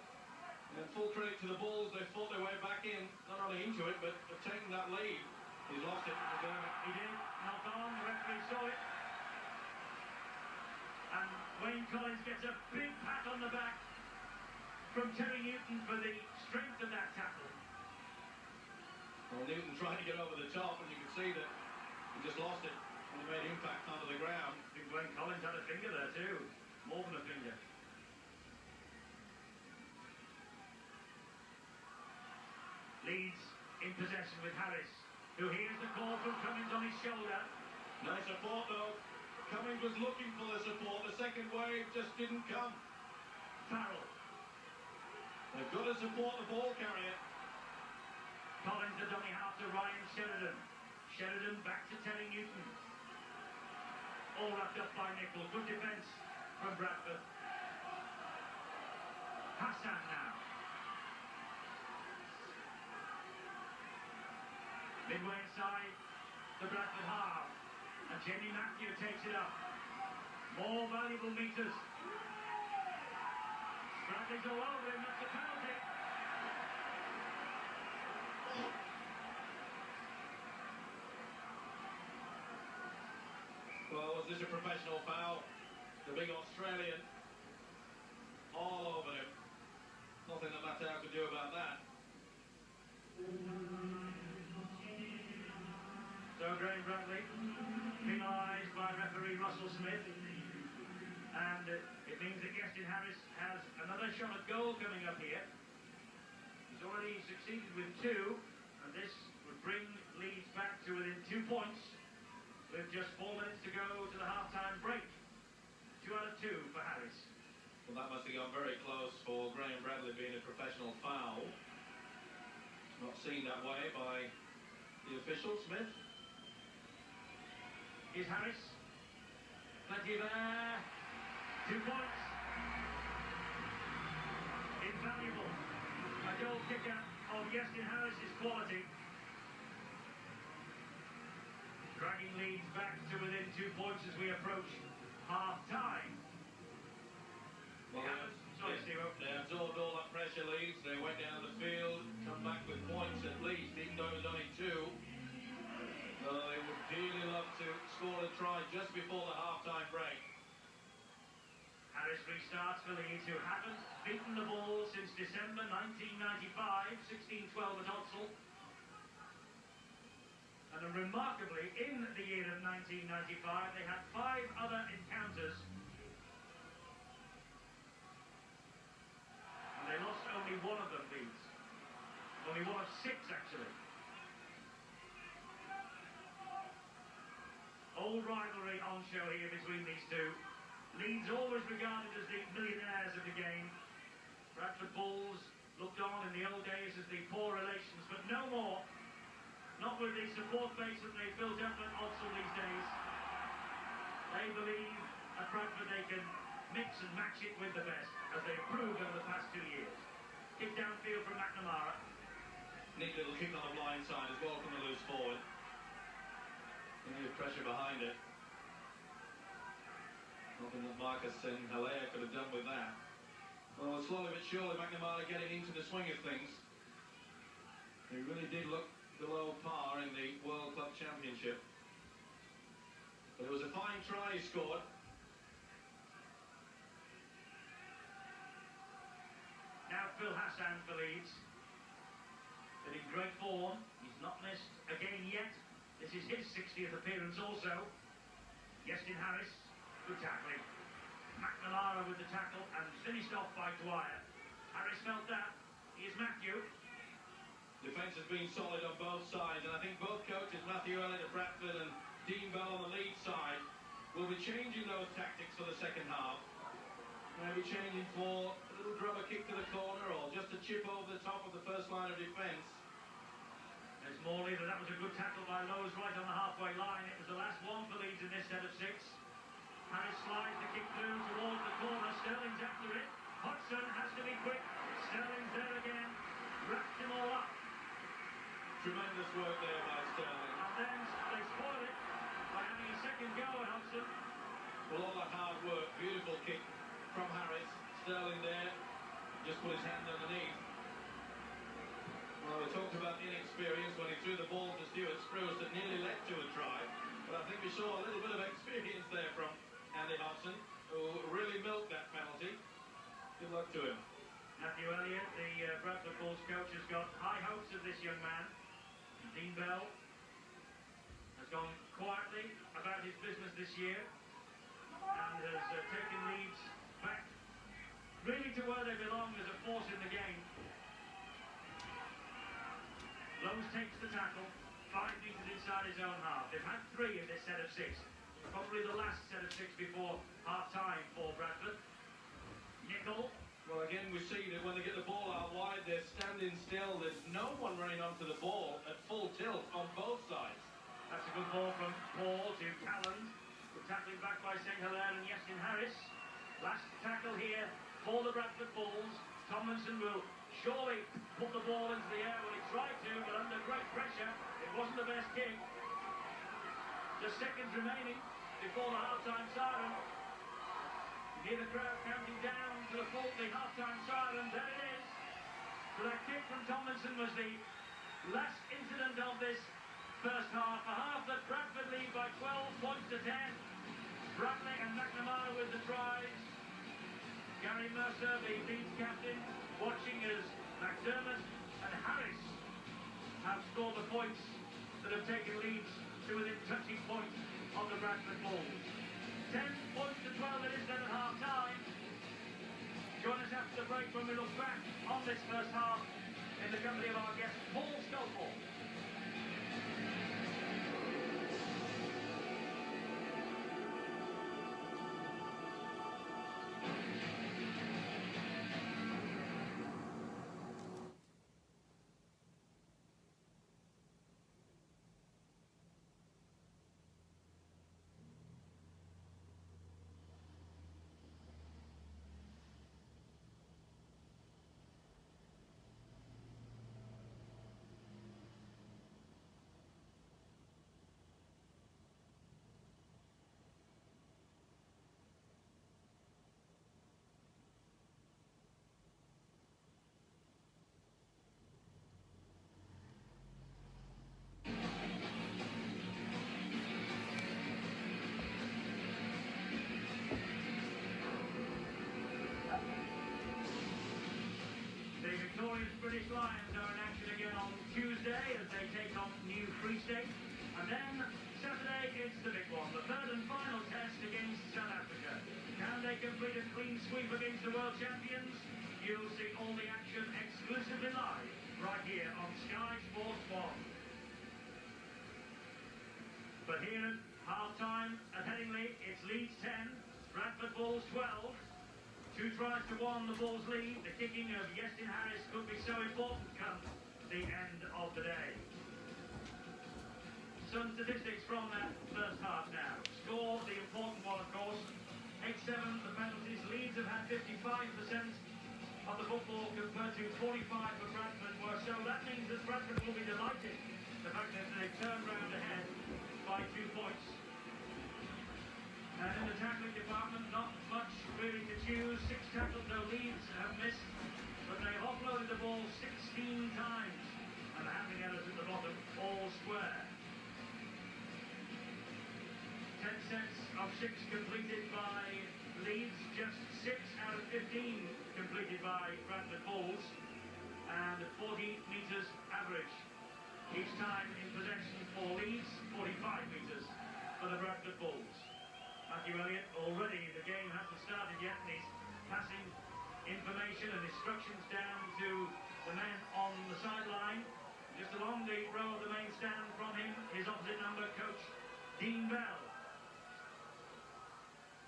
And full credit to the Bulls, they fought their way back in, not only into it, but taking that lead. He's lost it. He did, knock on, the referee saw it. And Wayne Collins gets a big pat on the back from Terry Newton for the strength of that tackle. Well, Newton tried to get over the top, and you could see that he just lost it when he made impact onto the ground. I think Wayne Collins had a finger there too, more than a finger. Leeds in possession with Harris, who hears the call from Cummins on his shoulder. Nice support though. Cummins was looking for the support. The second wave just didn't come. Farrell. They've got to support the ball carrier. Collins the dummy half to Ryan Sheridan. Sheridan back to Terry Newton. All wrapped up by Nicol. Good defence from Bradford. Hassan now. Midway inside the Bradford half. And Jamie Matthew takes it up. More valuable meters. Bradley's all over him. That's a penalty. Well, was this a professional foul? The big Australian all over him. Nothing that Matau could do about that. So Graham Bradley penalised by referee Russell Smith, and it means that Gestin Harris has another shot at goal coming up here. He's already succeeded with 2, and this would bring Leeds back to within 2 points with just 4 minutes to go to the half-time break. 2 out of 2 for Harris. Well, that must have gone very close for Graham Bradley being a professional foul. Not seen that way by the official, Smith. Is Harris. Plenty of air. 2 points. Invaluable. A goal kicker of Gestin Harris's quality. Dragging Leeds back to within 2 points as we approach half-time. Well, they absorbed all that pressure, Leeds. They went down the field, come back with points at least, even though it was only 2. They would dearly love to score a try just before the half-time break. Harris restarts for Leeds, who haven't beaten the ball since December 1995, 16-12 at Odsal. And remarkably, in the year of 1995, they had 5 other encounters. And they lost only 1 of them, Leeds. Only 1 of 6, actually. Old rivalry on show here between these two. Leeds always regarded as the millionaires of the game. Bradford Bulls looked on in the old days as the poor relations, but no more. Not with the support base that they built up at Odsal these days. They believe at Bradford they can mix and match it with the best, as they've proved over the past 2 years. Kick downfield from McNamara. Neat little kick on the blind side as well from the loose forward. Plenty of pressure behind it. Nothing that Marcus and Halea could have done with that. Well, slowly but surely, McNamara getting into the swing of things. He really did look below par in the World Club Championship. But it was a fine try he scored. Now Phil Hassan for Leeds. But in great form. He's not missed again yet. This is his 60th appearance also. Yestin Harris, good tackling. McNamara with the tackle and finished off by Dwyer. Harris felt that. Here's Matthew. Defence has been solid on both sides, and I think both coaches, Matthew Elliott at Bradford and Dean Bell on the Leeds side, will be changing those tactics for the second half. Maybe changing for a little drummer kick to the corner or just a chip over the top of the first line of defence. There's Morley, that was a good tackle by Lowe's right on the halfway line. It was the last one for Leeds in this set of 6. Harris slides the kick through towards the corner. Sterling's after it. Hodgson has to be quick. Sterling's there again. Wrapped them all up. Tremendous work there by Sterling. And then they spoil it by having a second go at Hodgson. Well, all that hard work, beautiful kick from Harris. Sterling there, just put his hand underneath. Well, we talked about inexperience when he threw the ball to Stuart Spruce that nearly led to a try. But I think we saw a little bit of experience there from Andy Hodgson, who really milked that penalty. Good luck to him. Matthew Elliott, the Bradford Bulls coach, has got high hopes of this young man. Dean Bell has gone quietly about his business this year and has taken Leeds back really to where they belong as a force in the game. Lowe's takes the tackle, 5 metres inside his own half. They've had 3 in this set of 6. Probably the last set of 6 before half-time for Bradford. Nicol. Well, again, we see that when they get the ball out wide, they're standing still. There's no one running onto the ball at full tilt on both sides. That's a good ball from Paul to Calland. Good tackling back by St. Hilaire and Yestin Harris. Last tackle here for the Bradford Bulls. Tomlinson will surely put the ball into the air when he tried to, but under great pressure, it wasn't the best kick. Just seconds remaining before the half-time siren. You hear the crowd counting down to the half-time siren. There it is. So that kick from Tomlinson was the last incident of this first half. A half that Bradford lead by 12 points to 10. Bradley and McNamara with the tries. Gary Mercer, the Leeds captain, watching as McDermott and Harris have scored the points that have taken Leeds to within 20 points of the Bradford Bulls. 10 points to 12 it is then at half-time. Join us after the break when we look back on this first half in the company of our guest, Paul Sculpall. Victorious British Lions are in action again on Tuesday as they take on New Free State. And then Saturday it's the big one, the third and final test against South Africa. Can they complete a clean sweep against the world champions? You'll see all the action exclusively live right here on Sky Sports 1. But here at half-time at Headingley, it's Leeds 10, Bradford Bulls 12. 2 tries to 1, the Bulls lead. The kicking of Yestin Harris could be so important come the end of the day. Some statistics from that first half now. Score, the important one, of course. 8-7, the penalties. Leeds have had 55% of the football compared to 45 for Bradford were, so that means that Bradford will be delighted. The fact that they turned round ahead by 2 points. And in the tackling department, not much really to choose. 6 tackles, no Leeds have missed, but they've offloaded the ball 16 times. And the handling errors at the bottom, all square. 10 sets of 6 completed by Leeds, just 6 out of 15 completed by Bradford Bulls, and 40 metres average. Each time in possession for Leeds, 45 metres for the Bradford Bulls. Matthew Elliott, already the game hasn't started yet, and he's passing information and instructions down to the men on the sideline. Just along the row of the main stand from him, his opposite number, coach Dean Bell.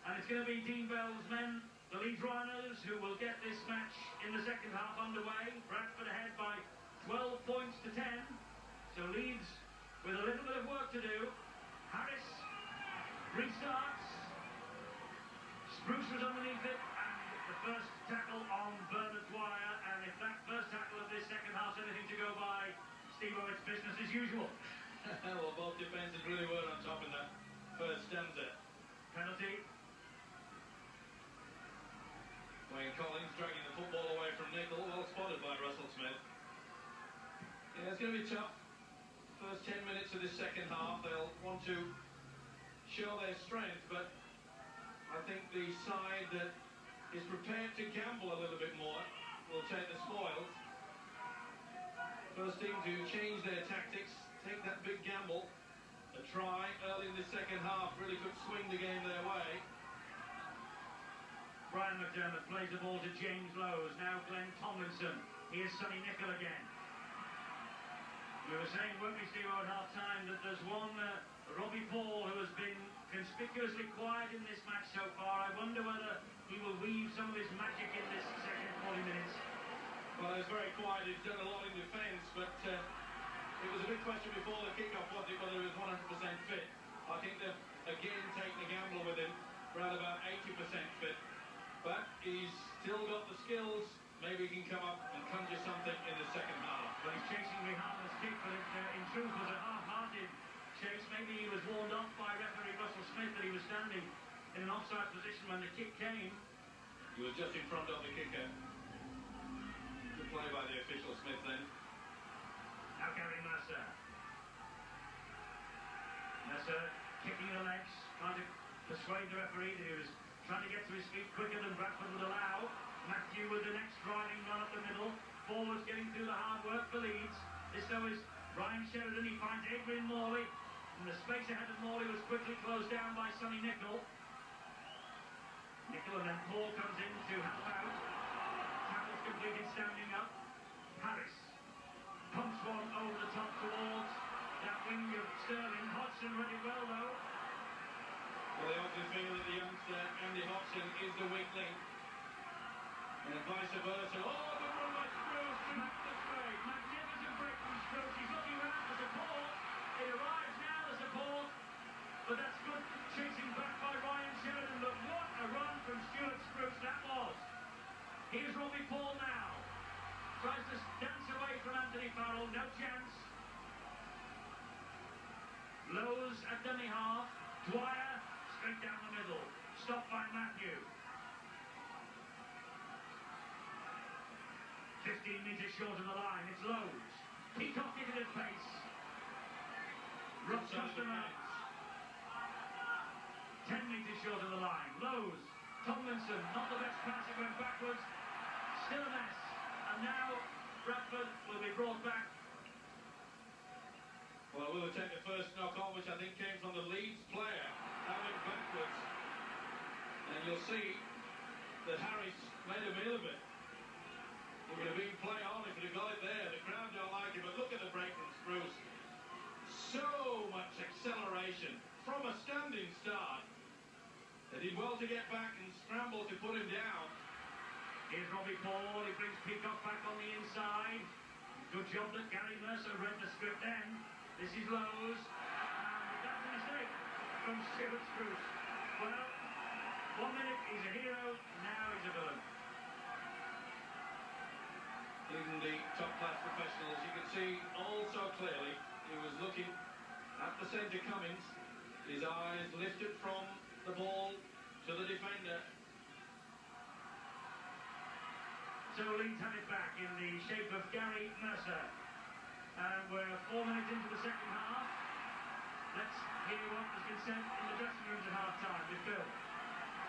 And it's going to be Dean Bell's men, the Leeds Rhinos, who will get this match in the second half underway. Bradford ahead by 12 points to 10. So Leeds with a little bit of work to do. Harris restarts. Spruce was underneath it, and the first tackle on Bernard Dwyer. And if that first tackle of this second half's anything to go by, Steve-O, it's business as usual. Well, both defences really were on top in that first stanza. Penalty. Wayne Collins dragging the football away from Nicol, well spotted by Russell Smith. Yeah, it's going to be tough. First 10 minutes of this second half, they'll want to show their strength, but I think the side that is prepared to gamble a little bit more will take the spoils. First team to change their tactics, take that big gamble. A try early in the second half really could swing the game their way. Brian McDermott plays the ball to James Lowes. Now Glenn Tomlinson. Here's Sonny Nicol again. We were saying, weren't we, Steve, at half-time, that there's one Robbie Paul who has been conspicuously quiet in this match so far. I wonder whether he will weave some of his magic in this second 40 minutes. Well, he's very quiet. He's done a lot in defence, but it was a big question before the kick-off, wasn't it, whether he was 100% fit. I think they've again taken a gamble with him, around about 80% fit. But he's still got the skills. Maybe he can come up and conjure something in the second half. Well, he's chasing Rihanna's kick, but it in truth was a half-hearted chase. Maybe he was warned off by referee Russell Smith that he was standing in an offside position when the kick came. He was just in front of the kicker. Good play by the official, Smith, then. Now Gary Mercer. Mercer kicking the legs, trying to persuade the referee that he was trying to get to his feet quicker than Bradford would allow. Matthew with the next driving run up the middle. Forwards getting through the hard work for Leeds. This though is Ryan Sheridan. He finds Adrian Morley. And the space ahead of Morley was quickly closed down by Sonny Nicol. Nicol, and then Paul comes in to help out. Tackles completed standing up. Harris pumps one over the top towards that wing of Sterling. Hodgson read it well though. Well, they obviously feel that the youngster, Andy Hodgson, is the weak link. And vice versa. Oh, good run by Spruce. Magnificent break from Spruce. He's looking around for support. It arrives now, the support. But that's good chasing back by Ryan Sheridan. But what a run from Stuart Spruce that was. Here's Robbie Paul now. Tries to dance away from Anthony Farrell. No chance. Lowes at dummy half. Dwyer straight down the middle. Stopped by Matthew. 15 metres short of the line. It's Lowes. Peacock hit it at pace. Rough customer. 10 metres short of the line. Lowes. Tomlinson. Not the best pass. It went backwards. Still a mess. And now Bradford will be brought back. Well, we will take the first knock on, which I think came from the Leeds player. That went backwards. And you'll see that Harris made a meal of it. It would have been play on if he'd have got it there. The crowd don't like it, but look at the break from Spruce. So much acceleration from a standing start. They did well to get back and scramble to put him down. Here's Robbie Paul. He brings Peacock back on the inside. Good job that Gary Mercer read the script then. This is Lowes. And that's a mistake from Stuart Spruce. Well, 1 minute he's a hero, now he's a villain. see all so clearly. He was looking at the centre Cummins. His eyes lifted from the ball to the defender. So Leeds have it back in the shape of Gary Mercer. And we're 4 minutes into the second half. Let's hear what has been said in the dressing rooms at half-time with Bill.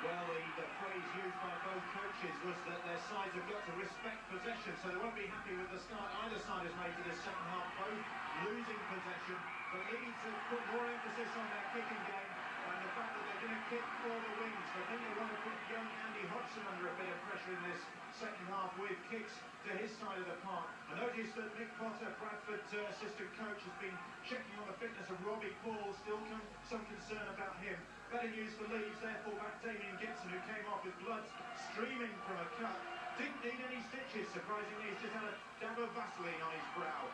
Well, the phrase used by both coaches was that their sides have got to respect possession, so they won't be happy with the start either side has made to this second half, both losing possession. But Leeds have put more emphasis on their kicking game and the fact that they're going to kick for the wings. I think they want to put young Andy Hodgson under a bit of pressure in this second half with kicks to his side of the park. I noticed that Mick Potter, Bradford assistant coach, has been checking on the fitness of Robbie Paul, still some concern about him. Better news for Leeds, their fullback Damien Gibson, who came off with blood streaming from a cut. Didn't need any stitches, surprisingly. He's just had a dab of Vaseline on his brow.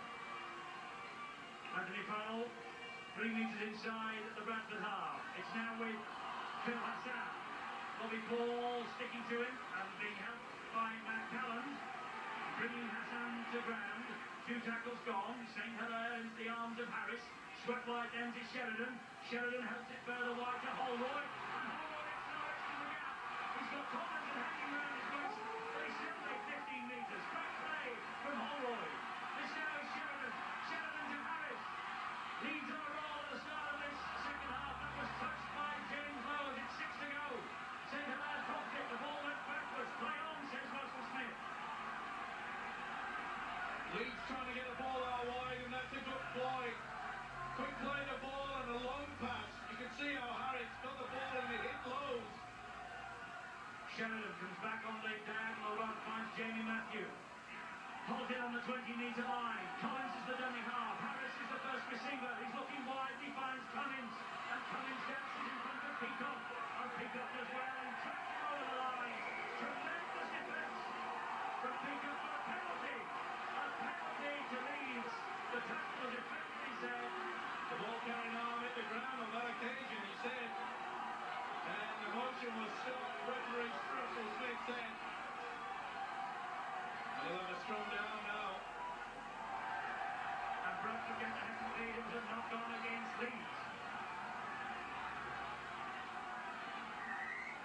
Anthony Powell, 3 metres inside the Bradford half. It's now with Phil Hassan. Robbie Paul sticking to him and being helped by Matt Calland, bringing Hassan to ground. 2 tackles gone. St. Hilaire into the arms of Harris. Swept wide down to Sheridan. Sheridan helps it further wide to Holroyd. And Holroyd accelerates to the gap. He's got Tomlinson hanging around his waist, but he's still made 15 metres. Great play from Holroyd. This now is Sheridan. Sheridan to Harris. Leeds on a roll at the start of this second half. That was touched by James Lowe. It's 6 to go. St. Hilaire dropped it. The ball went backwards. Play on, says Russell Smith. Leeds trying to get the ball out wide, and that's a good play. Quick play the ball and a long pass. You can see how Harris got the ball and it hit Lowe's. Sheridan comes back on the diagonal run, finds Jamie Matthew. Halted on the 20-metre line. Collins is the dummy half. Harris is the first receiver. He's looking wide. He finds Cummins. And Cummins dances in front of Peacock. And Peacock as well. And tracks him over the line. Tremendous defence from Peacock for a penalty. A penalty to Leeds. The tackle was effectively said. The ball carrying arm hit the ground on that occasion, he said. And the motion was stopped. Referee Russell Smith said. They'll have a strong down now. And Bradford get the second lead. It was a knock-on against Leeds.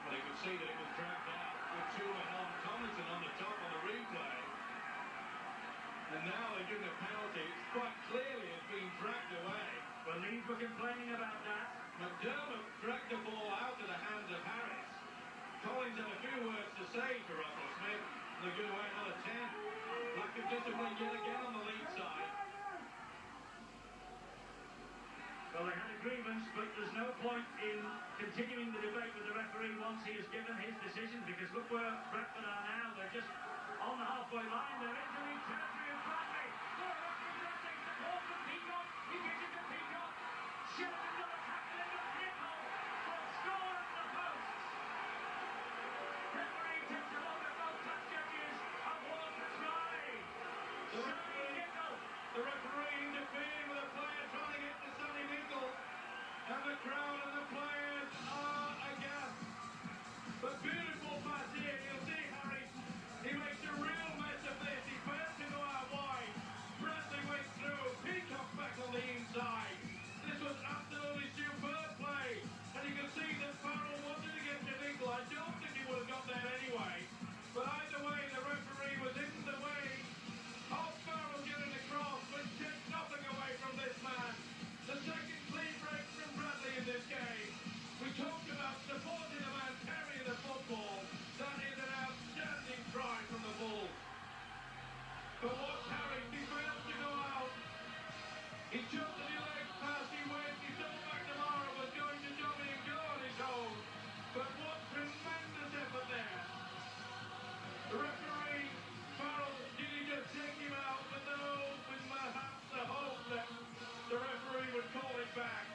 Well, you could see that it was dragged out with 2 men on. Tomlinson on the top on the replay. And now they're giving a penalty. It's quite clearly it's been dragged away. Well, Leeds were complaining about that. McDermott dragged the ball out of the hands of Harris. Collins had a few words to say to Russell Smith. They're going away another 10. Lack of discipline yet again on the Leeds side. Well, they had a grievance, but there's no point in continuing the debate with the referee once he has given his decision, because look where Bradford are now. They're just on the halfway line. They're into the territory of Bradley. Bradley takes the ball from Peacock. He gives it to Peacock. Sheridan got a tackle in the Nicol for a score at the posts. Referee takes a look at both touch judges and wants to try. Sonny Nicol. The referee interfered with a player trying to get to Sonny Nicol. And the crowd and the players are aghast. But beautiful pass here. You'll see Harry. He makes a real mess of this. He fails to go out wide. Bradley went through. Peacock back on the inside. This was absolutely superb play. And you can see that Farrell wanted to get to Nicol. I don't think he would have got there anyway. But either way, the referee was in the way of Farrell getting across, which takes nothing away from this man. The second clean break from Bradley in this game. We talked about supporting a man carrying the football. That is an outstanding try from the Bulls. But watch Harry, he failed to go out. He chose the leg pass, he went, he thought McNamara was going to dummy and go on his own. But what tremendous effort there. The referee, Farrell, did he just take him out with perhaps the hope that the referee would call it back?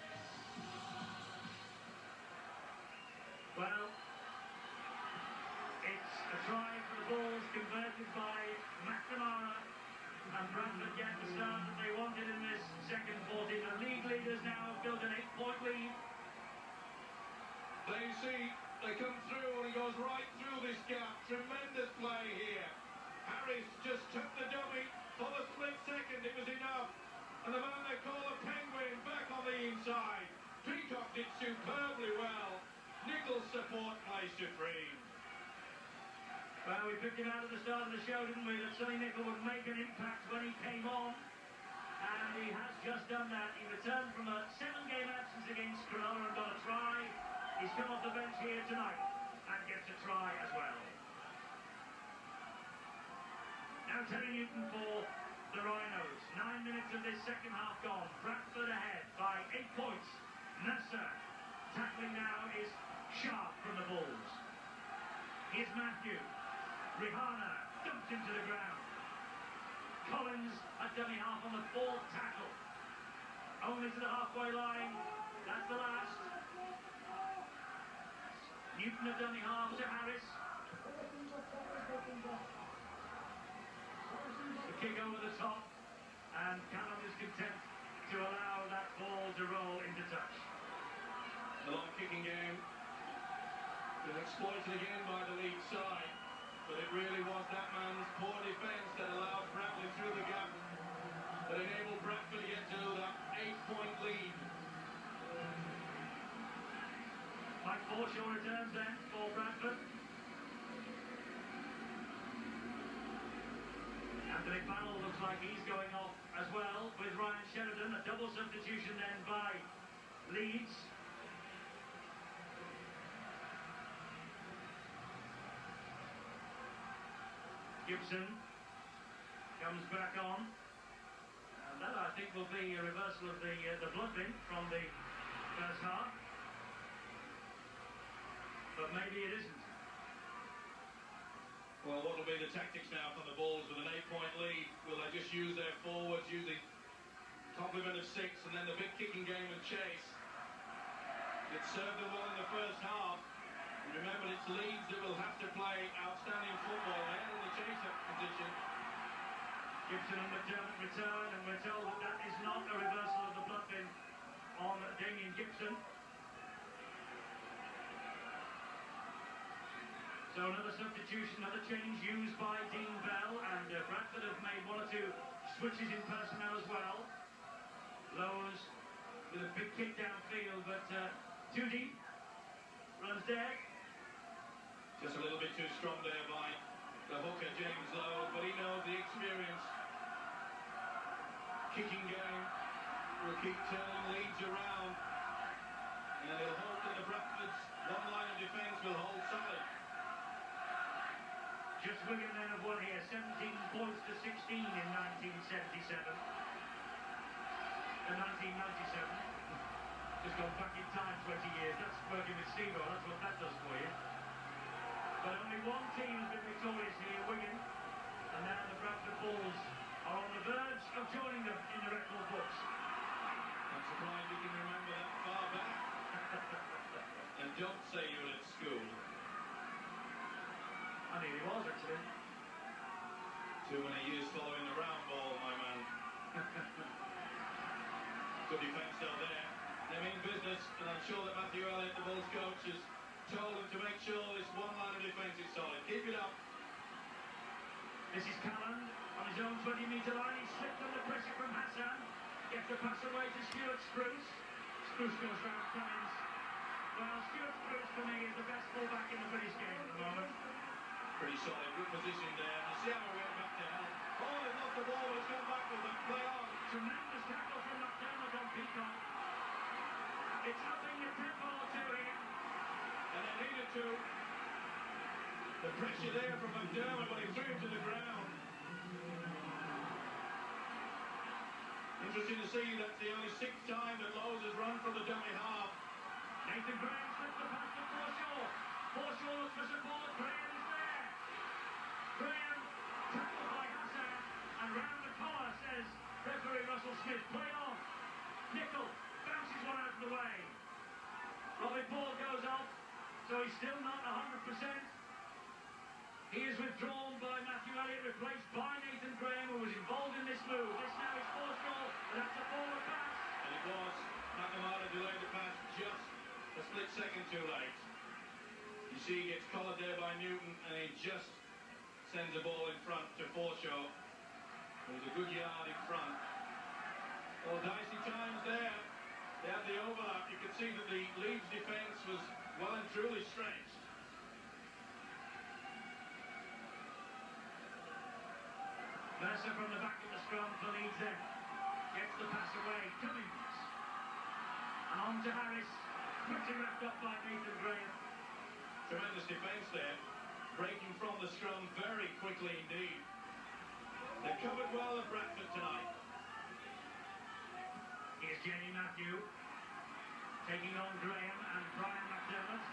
Well, it's a try for the Bulls converted by McNamara, and Bradford get the start that they wanted in this second 40. The league leaders now have built an 8-point lead. They see, they come through and he goes right through this gap. Tremendous play here. Harris just took the dummy for the split second. It was enough. it superbly well. Nichols' support plays supreme. Well, we picked him out at the start of the show, didn't we? That Sonny Nicol would make an impact when he came on. And he has just done that. He returned from a 7-game absence against Cronulla and got a try. He's come off the bench here tonight and gets a try as well. Now Terry Newton for the Rhinos. 9 minutes of this second half gone. Bradford ahead by 8 points. Nasser tackling now is sharp from the Bulls. Here's Matthew. Rihanna dumped into the ground. Collins at dummy half on the 4th tackle. Only to the halfway line. That's the last. Newton at dummy half to Harris. The kick over the top. And Callum is content to allow that ball to roll into touch. The long kicking game. Been exploited again by the lead side. But it really was that man's poor defence that allowed Bradley through the gap, that enabled Bradford to get to that 8-point lead. Mike Forshaw returns then for Bradford. Anthony Farrell looks like he's going off as well with Ryan Sheridan. A double substitution then by Leeds. Gibson comes back on, and that I think will be a reversal of the blood bin from the first half, but maybe it isn't. Well, what will be the tactics now from the Bulls with an 8-point lead? Will they just use their forwards, using complement of 6, and then the big kicking game and chase? It served them well in the first half. Remember, it's Leeds that will have to play outstanding football ahead in the chase-up position. Gibson and McDermott return, and we're told that that is not a reversal of the blood bin on Damien Gibson. So another substitution, another change used by Dean Bell, and Bradford have made 1 or 2 switches in personnel as well. Lowe's with a big kick downfield, but too deep, runs dead. Just a little bit too strong there by the hooker, James Lowe, but he knows the experience. Kicking game will keep turning Leeds around, and it'll hope that the Bradford's one line of defence will hold solid. Just Wigan then have won here, 17 points to 16 in 1977. And 1997. Just gone back in time 20 years. That's working with Steve-O, that's what that does for you. But only one team has been victorious here, Wigan, and now the Bradford Bulls are on the verge of joining them in the record books. I'm surprised you can remember that far back. And don't say you were at school. I knew he was, actually. Too many years following the round ball, my man. Good defence still there. They mean business, and I'm sure that Matthew Elliott, the Bulls coach, has told them to make sure this one line of defence is solid. Keep it up. This is Calland on his own 20-metre line. He slipped under pressure from Hassan. Gets the pass away to Stuart Spruce. Spruce goes round Cummins. Well, Stuart Spruce for me is the best fullback in the British game at the moment. Pretty solid, good position there. You see how he went back to help. Oh, he's lost the ball, but he's come back with it. Play on. Tremendous tackle from McDermott on Peacock. It's upping the tempo to him. And they needed to. The pressure there from McDermott when he threw him to the ground. Interesting to see that's the only 6th time that Lowe's has run from the dummy half. Nathan Graham slips the pass to Forshaw. Forshaw looks for support. Graham is there. Graham tackled by Hassan, and round the collar says referee Russell Smith, play on. Nicol bounces one out of the way. Robbie Paul goes off, so he's still not 100%. He is withdrawn by Matthew Elliott, replaced by Nathan Graham, who was involved in this move. This now is Forshaw, and that's a forward pass. And it was. McNamara delayed the pass just a split second too late. You see he gets collared there by Newton, and he just sends the ball in front to Forshaw. It was a good yard in front. Well, dicey times there. They had the overlap. You could see that the Leeds defence was well and truly stretched. Mercer from the back of the scrum for Leeds then. Gets the pass away. Cummings. And on to Harris. Quickly wrapped up by Nathan Graham. Tremendous defence there. Breaking from the scrum very quickly indeed. They covered well at Bradford tonight. Here's Jenny Matthew. Taking on Graham and Brian McDermott.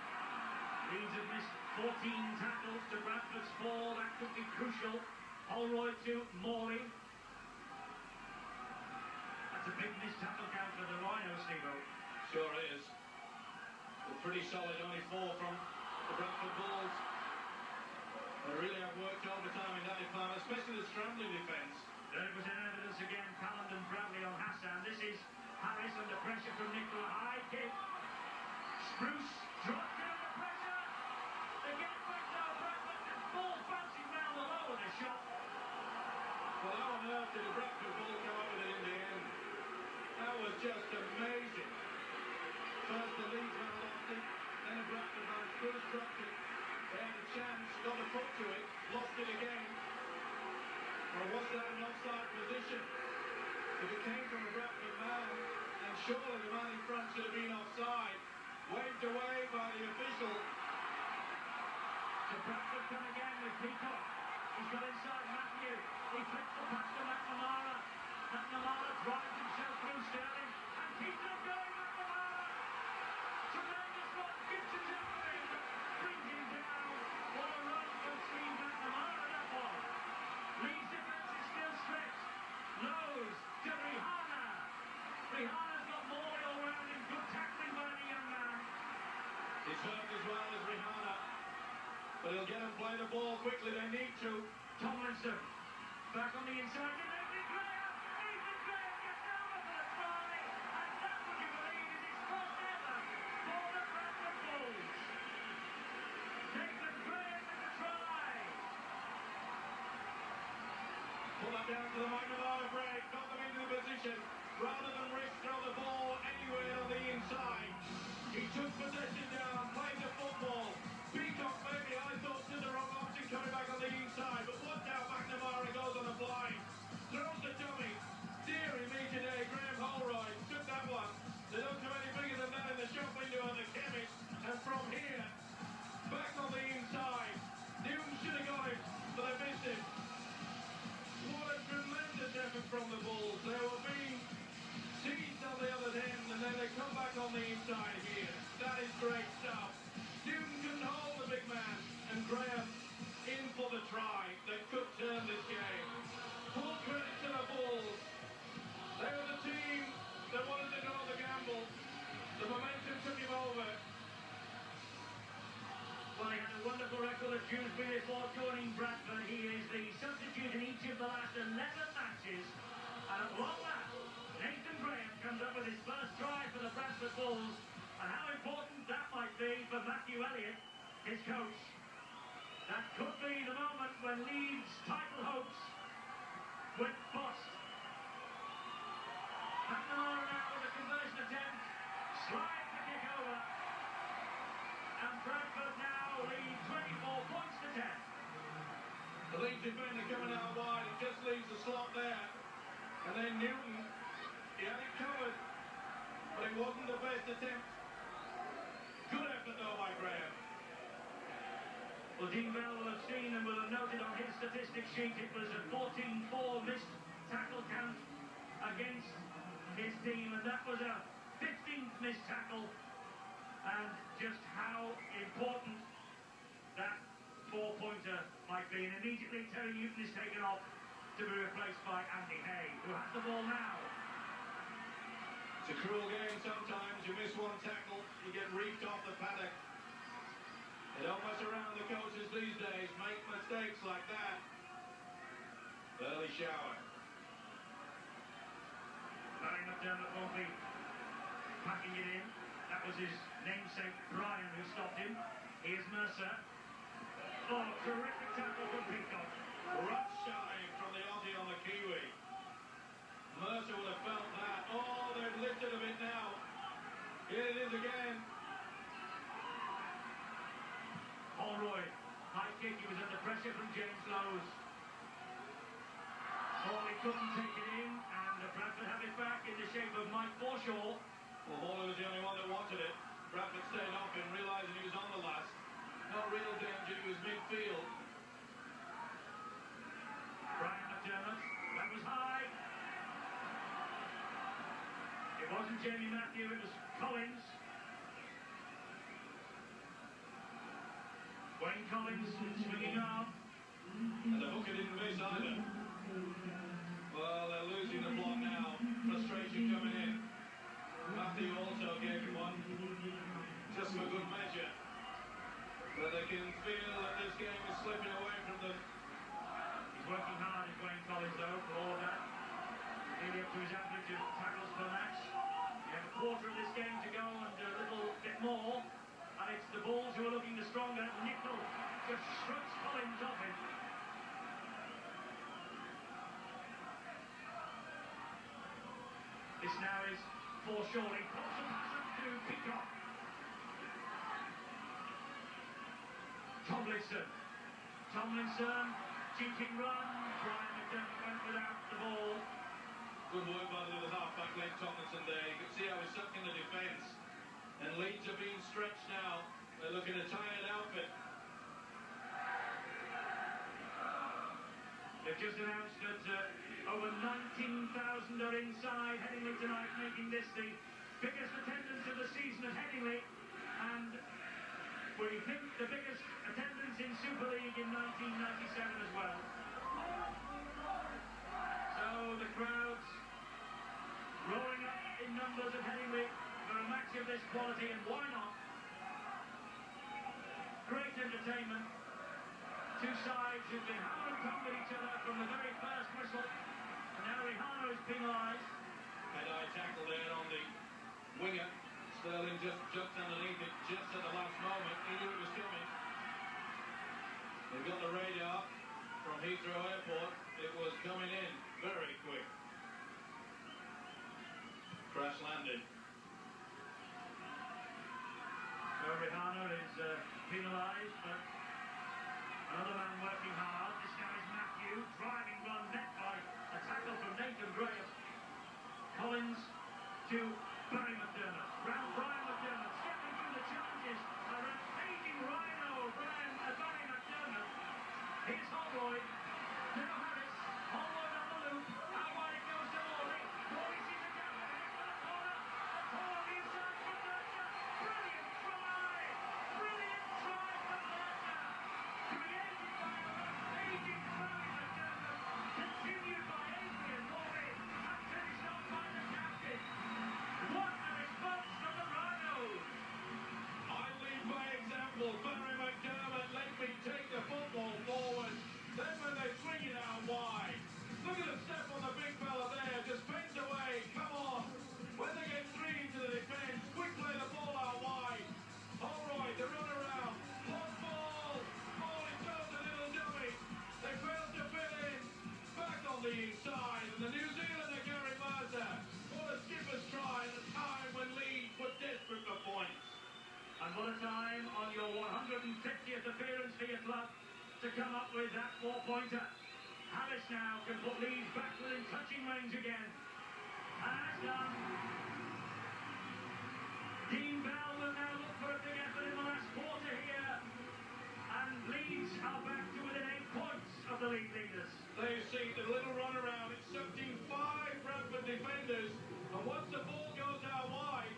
Leeds have missed 14 tackles to Bradford's 4. That could be crucial. Holroyd to Morley. That's a big missed tackle count for the Rhinos, Steve-O. Sure is. But pretty solid, only 4 from the Bradford Bulls. They really have worked overtime in that department, especially the scrambling defence. 30% evidence again, Calland and Bradley on Hassan. This is Harris under pressure from Nicola. High kick. Spruce dropped under pressure. They get back now, Bradford. The ball bouncing round the low of the shot. Well, how on earth did the Bradford Bull come up with it in the end? That was just amazing. First the Leeds man lost it, then the Bradford man could have dropped it. They had a chance, got a foot to it, lost it again. Or was that an offside position? If it came from a Bradford man, then surely the man in front should have been offside. Waved away by the official. So Bradford come again with Peacock. He's got inside Matthew. He flicks the pass to McNamara. McNamara drives himself through Sterling and keeps on going, McNamara! Tremendous run, Gibson's after him, brings him down. What a run from Steve McNamara that was. Leeds defence is still stretched. Lowe's to Rihanna. Rihanna's got more all round him. Good tackling by the young man. He's hurt as well as Rihanna. But he'll get and play the ball quickly, they need to. Tomlinson back on the inside to Nathan Graham. Nathan Graham gets over for the try, and that, would you believe, is his first ever for the Bradford Bulls. Nathan Graham with the try. Pull that down to the McNamara break, got them into the position. Rather than risk throw the ball anywhere on the inside, he took possession down, played the football. Peacock maybe, I thought, did the wrong option coming back on the inside, but watch out, McNamara goes on the blind. Throws the dummy. Deary me today, Graham Holroyd took that one. They don't do any bigger than that in the shop window at the chemist. And from here, back on the inside. Newton should have got him, but they missed him. What a tremendous effort from the Bulls. They were being seized on the other end, and then they come back on the inside here. That is great stuff. Newton couldn't hold the big man, and Graham in for the try that could turn this game. Full credit to the Bulls. They were the team that wanted to go the gamble. The momentum took him over. Well, he had a wonderful record at Dewsbury before joining Bradford. He is the substitute in each of the last 11 matches. And at long last, Nathan Graham comes up with his first try for the Bradford Bulls. And how important that might be for Matthew Elliott, his coach. That could be the moment when Leeds' title hopes went bust. McNamara now with a conversion attempt. Slides the kick over. And Bradford now lead 24 points to 10. The Leeds defender coming out wide, it just leaves the slot there. And then Newton, he had it covered, but it wasn't the best attempt. Good effort though by Graham. Well, Dean Bell will have seen and will have noted on his statistics sheet it was a 14-4 missed tackle count against his team, and that was a 15th missed tackle. And just how important that 4-pointer might be. And immediately Terry Newton is taken off to be replaced by Andy Hay, who has the ball now. It's a cruel game sometimes. You miss one tackle, you get reefed off the paddock. They don't mess around, the coaches these days, make mistakes like that. Early shower. Barry McDermott won't be packing it in. That was his namesake Brian who stopped him. Here's Mercer. Oh, terrific tackle from Peacock. Rough shine from the Aussie on the Kiwi. Mercer would have felt that. Oh, they've lifted a bit now. Here it is again. Holroyd, high kick, he was under pressure from James Lowes. Hawley couldn't take it in, and Bradford have it back in the shape of Mike Forshaw. Well, Hawley was the only one that wanted it. Bradford stayed off him, realising he was on the last. No real danger, he was midfield. Brian McDermott, that was high. It wasn't Jamie Matthew, it was Collins. Wayne Collins swinging arm. And the hooker didn't miss either. Well, they're losing the plot now. Frustration coming in. Matthew also gave him one, just for good measure. But they can feel that this game is slipping away from them. He's working hard, is Wayne Collins, though, for all of that. Nearly up to his average of tackles per match. You have a quarter of this game to go and a little bit more. And it's the Bulls who are looking the stronger. Nicholl just shrugs Collins off him. This now is Forshaw. He pops a pass up to Peacock. Tomlinson, cheeking run. Brian McDermott went without the ball. Good work by the little half-back leg Tomlinson there. You can see how he's stuck in the defence. And Leeds are being stretched now. They're looking a tired outfit. They've just announced that over 19,000 are inside Headingley tonight, making this the biggest attendance of the season at Headingley. And we think the biggest attendance in Super League in 1997 as well. So the crowds roaring up in numbers at Headingley for a match of this quality, and why not? Great entertainment. Two sides who've been hammer and tongue with each other from the very first whistle, and now Rihano is penalised. Head-eye tackle there on the winger. Sterling just jumped underneath it just at the last moment. He knew it was coming. They've got the radar from Heathrow Airport. It was coming in very quick. Crash landing. So Rihano is penalised, but another man working hard. This now is Matthew. Driving run met by a tackle from Nathan Graham. Collins to Barry McDermott. Round Brian McDermott. Stepping through the challenges. A rampaging Rhino. Barry McDermott. Here's Holroyd. Now Harris. Holroyd on the loop. How wide it goes to Hawley. Hawley sees a gap and it's for the corner. Hawley inside from Mercer. Brilliant try. Brilliant try from Mercer. Created by a rampaging Barry McDermott. Continued by Adrian Hawley. And finished off by the captain. What a response from the Rhinos. I lead by example. Barry McDermott, let me take the football forward. Then when they swing it out wide. Look at the step on the big fella there. Just paints away. Come on. When they get three into the defence, quick play the ball out wide. Holroyd, the run around. Long ball. Ball, he throws a little dummy. They fail to fill in. Back on the inside. And the New Zealander, Gary Mercer. What a skipper's try at a time when Leeds were desperate for points. And what a time on your 150th appearance for your club to come up with that four-pointer. Harris now can put Leeds back within touching range again. And that's done. Dean Bell will now look for a big effort in the last quarter here. And Leeds are back to within 8 points of the league leaders. There you see the little run around. It's sucked in 5 Bradford defenders. And once the ball goes out wide,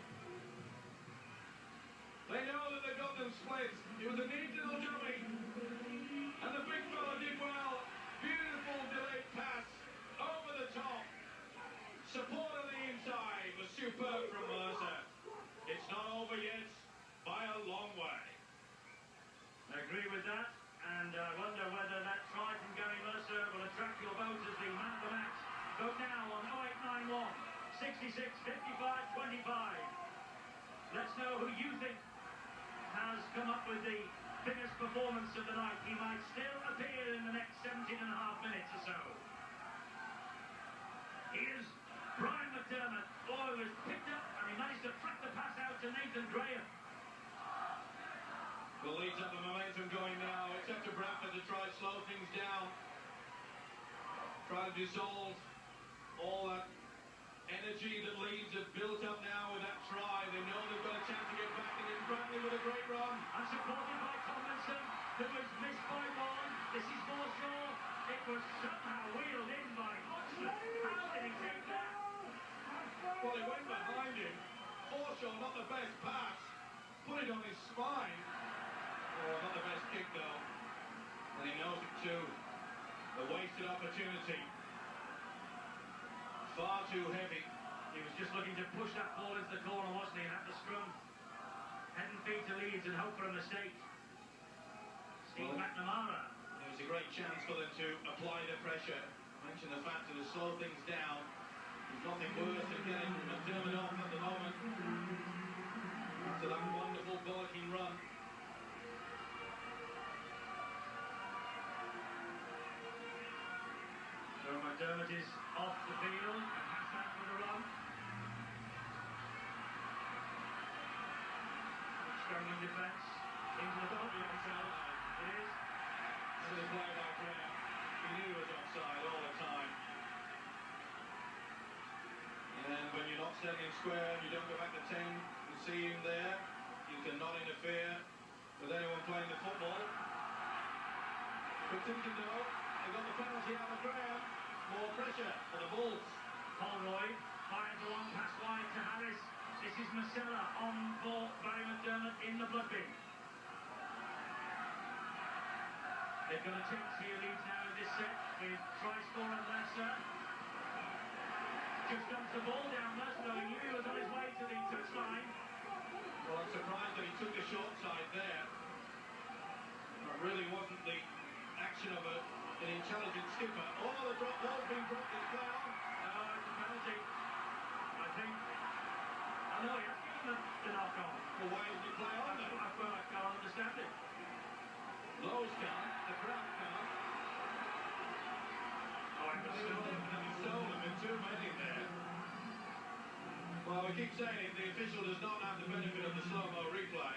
they know that they've got them split. It was a neat little dummy. And the big fella did well. Beautiful delayed pass over the top. Support on the inside was superb from Mercer. It's not over yet by a long way. I agree with that, and I wonder whether that try from Gary Mercer will attract your vote as the man of the match. Vote now on 0891 66 55 25. Let's know who you think has come up with the biggest performance of the night. He might still appear in the next 17 and a half minutes or so. Here's Brian McDermott. Oh, he was picked up and he managed to track the pass out to to Nathan Graham. Well, Leeds have the momentum going now. It's up to Bradford to try and slow things down. Try to dissolve all that energy that Leeds have built up now with that try. They know they've got a chance to get back, and it's Bradley with a great run. And supported by Tomlinson, who was missed by one. This is Forshaw. It was somehow wheeled in by Hodgson. How did he take that? Well, he went behind him. Forshaw, not the best pass. Put it on his spine. Oh, not the best kick, though. And he knows it too. A wasted opportunity. Far too heavy. He was just looking to push that ball into the corner, wasn't he, and have the scrum. Head and feet to Leeds and hope for a mistake. Steve Well, McNamara. It was a great chance for them to apply the pressure. Mention the fact that to slow things down. There's nothing worse than getting McDermott off at the moment. After that wonderful bollocking run. So McDermott is off the field and Hassan with a run. Strong in defence. Into the ball. It is. Silly play by Graham. He knew he was offside all the time. And when you're not standing square and you don't go back to 10 and see him there, you cannot interfere with anyone playing the football. But thinking though, they got the penalty out of Graham. More pressure for the Bulls. Holroyd fires a long pass wide to Harris. This is Marcella on for Barry McDermott in the blood bin. They've got a chance here, Leeds now in this set with try scorer Mercer. Just dumps the ball down Mercer, though he knew he was on his way to the touchline. Well, I'm surprised that he took the short side there. It really wasn't the action of an intelligent skipper. Oh, the drop ball's been dropped. It's play on. It's a penalty. I think. I know he has given the knock on. Well, why did he play on then? I can't understand it. Lowe's can't, the crowd can't. Oh, I must have He stole them in too many there. Well, we keep saying it, the official does not have the benefit of the slow-mo replay.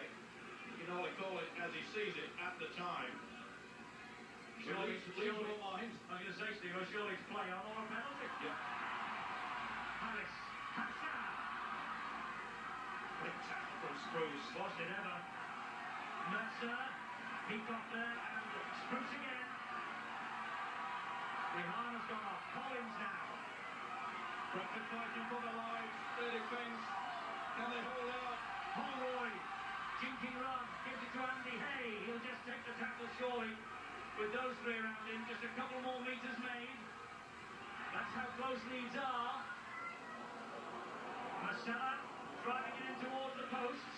You can only call it as he sees it at the time. Surely, Leeds won't mind. I'm going to say, Steve, surely it's play on or a penalty. Yeah. Harris. Hassan. Big tackle from Spruce. Was it ever? Mercer. Peacock there and Spruce again. Rihana's gone off. Collins now. Bradford fighting for their lives. Their defence. Can they hold out? Holroyd. Jinking run. Gives it to Andy Hay. He'll just take the tackle surely. With those three around him, just a couple more metres made. That's how close Leeds are. Marcella driving it in towards the posts.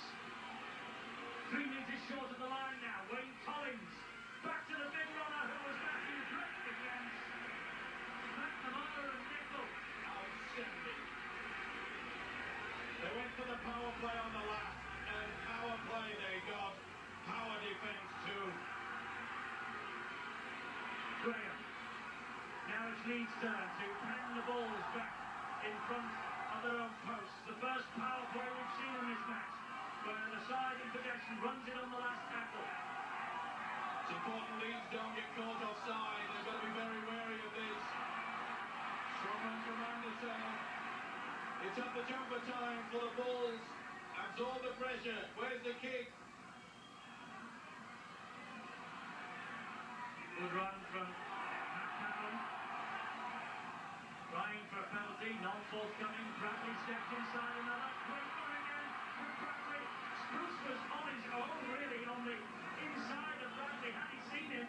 3 metres short of the line now. Wayne Collins back to the big runner who was back in great defence. McNamara and Nicol. Outstanding. They went for the power play on the left, and power play they got. Power defence too. Graham. Now it's Leeds' turn to pen the balls back in front of their own posts. The first power play we've seen in this match, where the side in possession runs it on the last tackle. It's important Leeds don't get caught offside. They've got to be very wary of this. Strong run from Anderson. It's up the jumper time for the Bulls. Absorb the pressure. Where's the kick? Good run from McCallum. Trying for a penalty, non-forthcoming. Bradley steps inside another. Great run again from Bradley. Spruce was on his own, really, on the inside of Bradley. Had he seen him?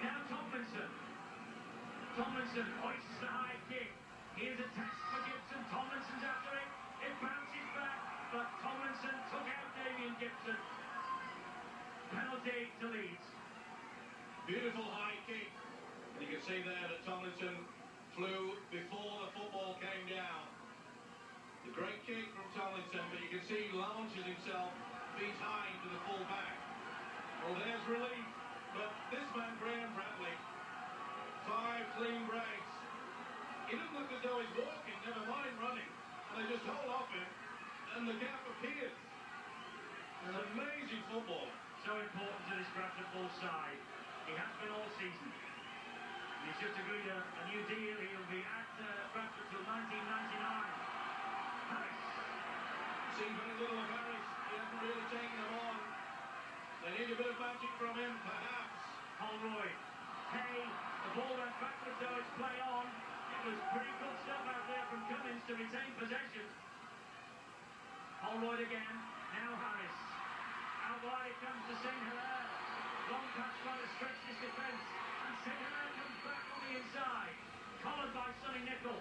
Now Tomlinson. Tomlinson hoists the high kick. Here's a test for Gibson. Tomlinson's after it. It bounces back, but Tomlinson took out Damien Gibson. Penalty to Leeds. Beautiful high kick. And you can see there that Tomlinson flew before the football came down. The great kick from Tomlinson, but you can see he launches himself feet high into the full back. Well, there's relief. But this man, Graham Bradley, 5 clean breaks. He doesn't look as though he's walking, never mind running. And they just hold off him. and the gap appears. An amazing footballer. So important to this Bradford Bull side. He has been all season. He's just agreed a new deal. He'll be at Bradford till 1999. Harris. Seen very little of Harris. He hasn't really taken them on. They need a bit of magic from him, perhaps. Holroyd. Hey, the ball went backwards, so it's play on. It was pretty good stuff out there from Cummins to retain possession. Holroyd again. Now Harris. Out wide it comes to St. Hilaire. Long pass trying to stretch this defence. And St. Hilaire comes back on the inside. Collared by Sonny Nicol.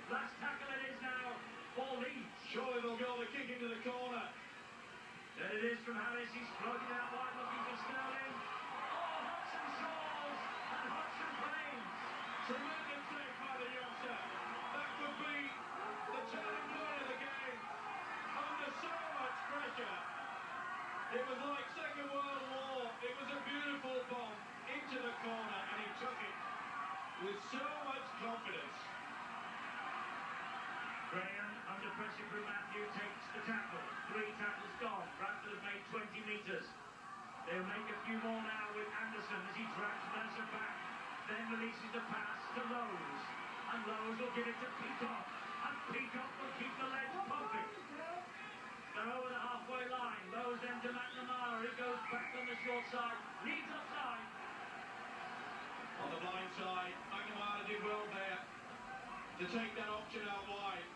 Last tackle it is now for Leeds. Surely they'll go the kick into the corner. There it is from Harris. He's floating out wide looking for Sterling. Oh, Hudson Shawes and Hudson Plains. Tremendous save by the youngster. That could be the turning point of the game. Under so much pressure. It was like Second World War. It was a beautiful bomb into the corner, and he took it with so much confidence. Graham, under pressure from Matthew, takes the tackle. 3 tackles gone. Bradford has made 20 metres. They'll make a few more now with Anderson as he drags Mercer back. Then releases the pass to Lowe's. And Lowe's will give it to Peacock. And Peacock will keep the legs pumping. They're over the halfway line. Lowe's then to McNamara. He goes back on the short side. Leads offside. On the blind side, McNamara did well there to take that option out wide.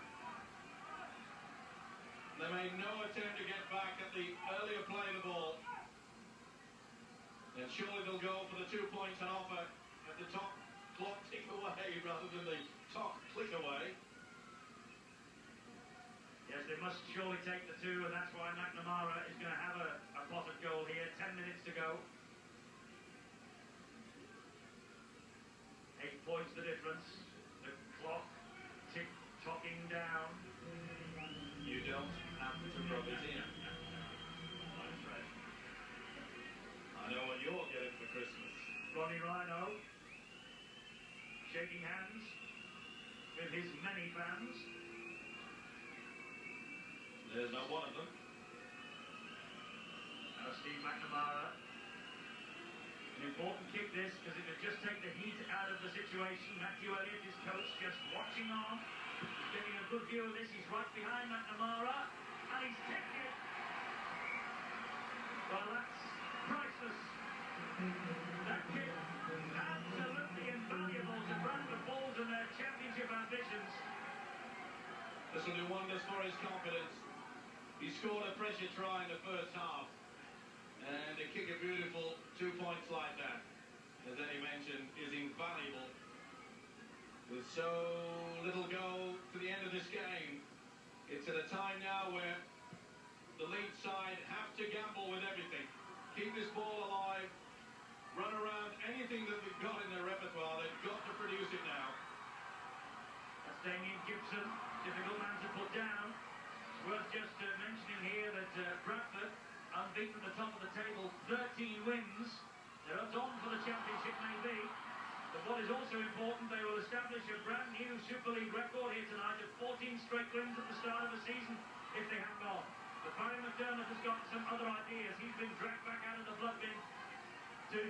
They made no attempt to get back at the earlier play of the ball. And surely they'll go for the 2 points on offer at the top clock tick away rather than the top click away. Yes, they must surely take the 2, and that's why McNamara is going to have a pot of goal here. 10 minutes to go. 8 points the difference. The clock tick-tocking down. You don't have to rub it in. My friend. I know what you're getting for Christmas. Ronnie Rhino shaking hands with his many fans. There's not one of them. Now Steve McNamara. An important kick this, because it would just take the heat out of the situation. Matthew Elliott, his coach, just watching on. He's getting a good view of this. He's right behind McNamara. And he's kicked it. Well, that's priceless. That kick, absolutely invaluable to Bradford Bulls and their championship ambitions. This will do wonders for his confidence. He scored a pressure try in the first half. And to kick a beautiful 2 points like that, as Eddie mentioned, is invaluable. With so little go to the end of this game, it's at a time now where the Leeds side have to gamble with everything. Keep this ball alive, run around anything that they've got in their repertoire. They've got to produce it now. That's Damien Gibson, difficult man to put down. It's worth just mentioning here that Bradford, unbeaten at the top of the table, 13 wins. They're on for the championship maybe. But what is also important, they will establish a brand new Super League record here tonight of 14 straight wins at the start of the season if they hang on. But Barry McDermott has got some other ideas. He's been dragged back out of the blood bin to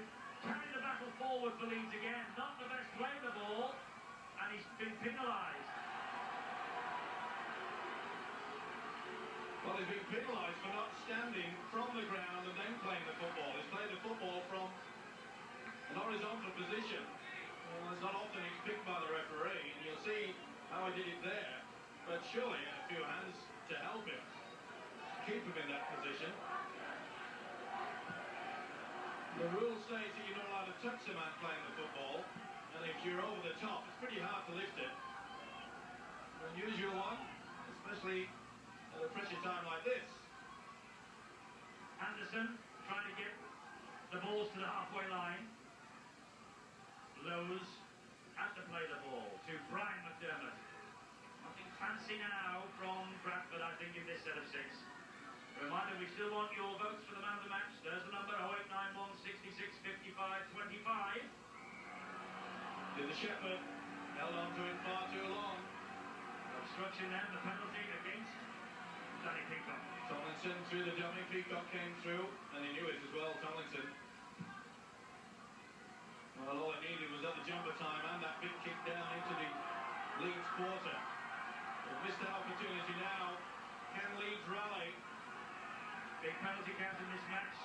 carry the battle forward for Leeds again. Not the best play of the ball, and he's been penalised. Well, he's been penalised for not standing from the ground and then playing the football. He's played the football from an horizontal position. Well, it's not often he's picked by the referee, and you'll see how he did it there. But surely a few hands to help him, keep him in that position. The rule states that you're not allowed to touch the man playing the football, and if you're over the top, it's pretty hard to lift it. An unusual one, especially at a pressure time like this. Anderson trying to get the balls to the halfway line. Lowe's had to play the ball to Brian McDermott. Nothing fancy now from Bradford, I think, in this set of 6. A reminder, we still want your votes for the man of the match. There's the number, 0891 66 55 25. Did the Shepherd held on to it far too long. Obstruction then, the penalty against Danny Peacock. Tomlinson through the dummy. Peacock came through, and he knew it as well, Tomlinson. Well, all it needed was at the jumper time and that big kick down into the Leeds quarter. They've missed that opportunity now. Can Leeds rally? Big penalty count in this match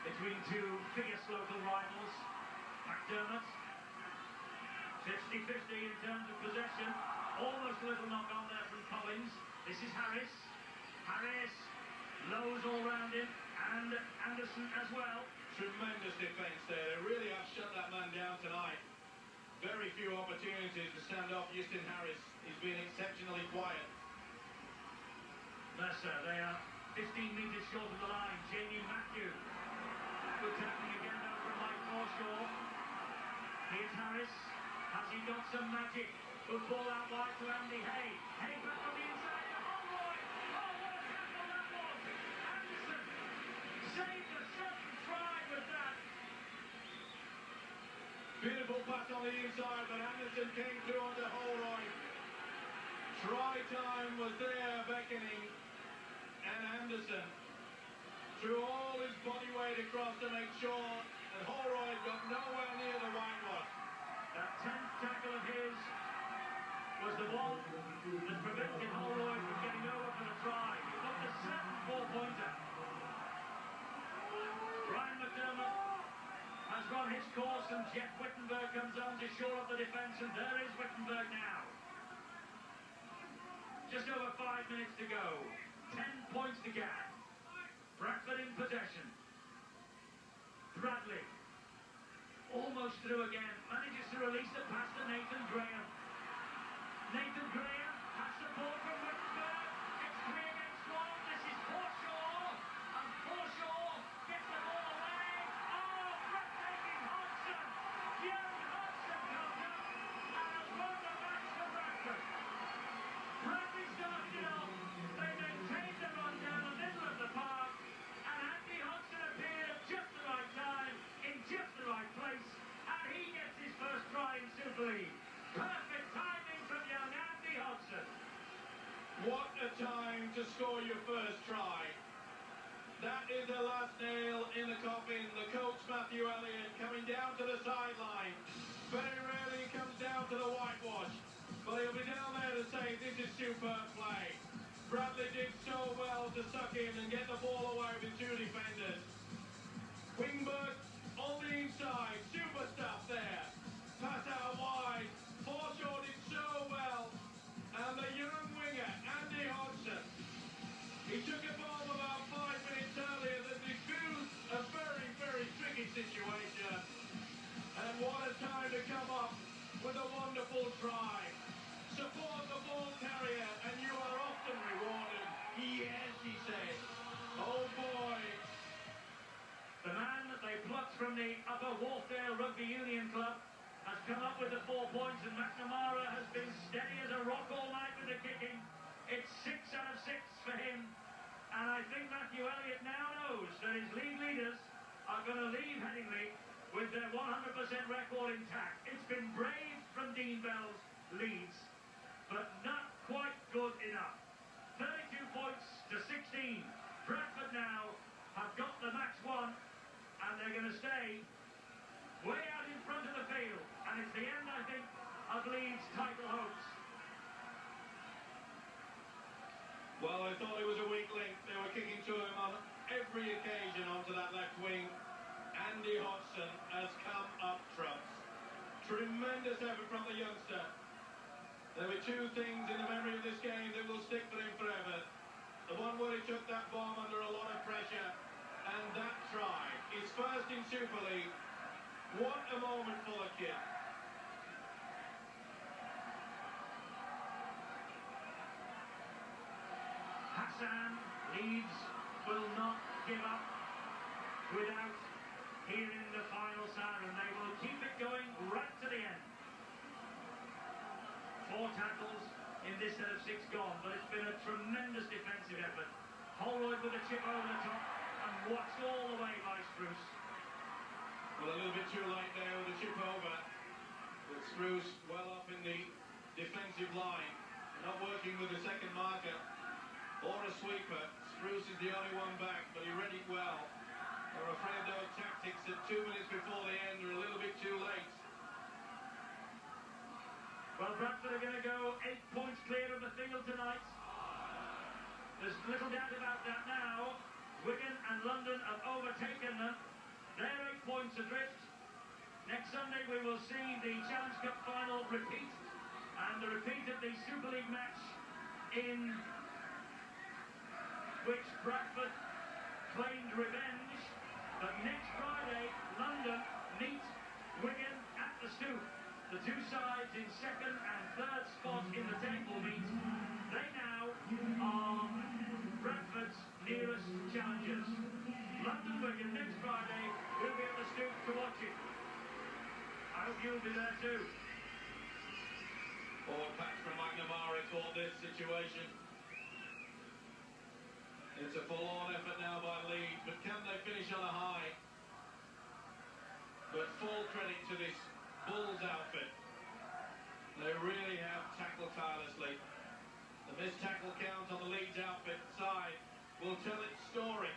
between two fierce local rivals. McDermott, 50-50 in terms of possession. Almost a little knock on there from Collins. This is Harris. Harris, Lowe's all round him, and Anderson as well. Tremendous defence there. They really have shut that man down tonight. Very few opportunities to stand off Houston Harris. He's been exceptionally quiet. Mercer, they are 15 metres short of the line. Jamie Matthew. Good tackling again now from Mike Forshaw. Here's Harris. Has he got some magic? Good ball out wide to Andy Hay. Hay back on the inside to Holroyd. Oh, what a tackle that was! Anderson saved a certain try with that. Beautiful pass on the inside, but Anderson came through onto Holroyd. Try time was there, beckoning. And Anderson threw all his body weight across to make sure that Holroyd got nowhere near the whitewash. That 10th tackle of his was the one that prevented Holroyd from getting over for the try. He got the 7th 4-pointer. Brian McDermott has run his course, and Jeff Wittenberg comes on to shore up the defence, and there is Wittenberg now. Just over 5 minutes to go. 10 points to gap. Bradford in possession. Bradley. Almost through again. Manages to release the pass to Nathan Graham. Nathan Graham has support from Wittenberg. It's 3 against 1. This is Forshaw. And Forshaw gets the ball away. Oh, breathtaking Hodgson. Young Hodgson comes up and has won the match for Bradford. Bradley started it off. They maintained the run down the middle of the park. And Andy Hodgson appeared at just the right time, in just the right place. And he gets his first try in Super League. Perfect timing from young Andy Hodgson. What a time to score your first try. That is the last nail in the coffin. The coach, Matthew Elliott, coming down to the sideline. Very rarely he comes down to the whitewash. But he'll be down there to say this is superb play. Bradley did so well to suck in and get the ball away with 2 defenders. Wingberg on the inside. Super stuff there. Pass out wide. Forshaw did so well. And the young winger, Andy Hodgson, he took a ball about 5 minutes earlier that diffused a very, very tricky situation. And what a time to come up with a wonderful try. Support the ball carrier and you are often rewarded. Yes, he said. Oh boy. The man that they plucked from the Upper Wharfdale Rugby Union Club has come up with the 4 points, and McNamara has been steady as a rock all night with the kicking. It's 6 out of 6 for him. And I think Matthew Elliott now knows that his league leaders are going to leave Headingley with their 100% record intact. It's been brave from Dean Bell's Leeds, but not quite good enough. 32 points to 16. Bradford now have got the match won, and they're going to stay way out in front of the field. And it's the end, I think, of Leeds' title hopes. Well, I thought it was a weak link. They were kicking to him on every occasion onto that left wing. Andy Hodgson has come up trumps. Tremendous effort from the youngster. There were 2 things in the memory of this game that will stick for him forever. The one where he took that bomb under a lot of pressure, and that try. His first in Super League. What a moment for the kid. Hassan, Leeds will not give up without hearing the final siren. They will keep it going right to the end. 4 tackles in this set of 6 gone, but it's been a tremendous defensive effort. Holroyd with a chip over the top and watched all the way by Spruce. Well, a little bit too late there with the chip over. But Spruce well up in the defensive line, not working with the second marker. or a sweeper. Spruce is the only one back, but he read it well. I'm afraid those tactics at 2 minutes before the end are a little bit too late. Well, Bradford are going to go 8 points clear of the field tonight. There's little doubt about that now. Wigan and London have overtaken them. They're 8 points adrift. Next Sunday we will see the Challenge Cup final repeat, and the repeat of the Super League match in which Bradford claimed revenge. But next Friday, London meet Wigan at the Stoop. The two sides in second and third spot in the table meet. They now are Bradford's nearest challengers. London Wigan next Friday. We'll be at the Stoop to watch it. I hope you'll be there too. Forward pass from McNamara called this situation. It's a forlorn effort now by Leeds, but can they finish on a high? But full credit to this Bulls outfit. They really have tackled tirelessly. The missed tackle count on the Leeds outfit side will tell its story.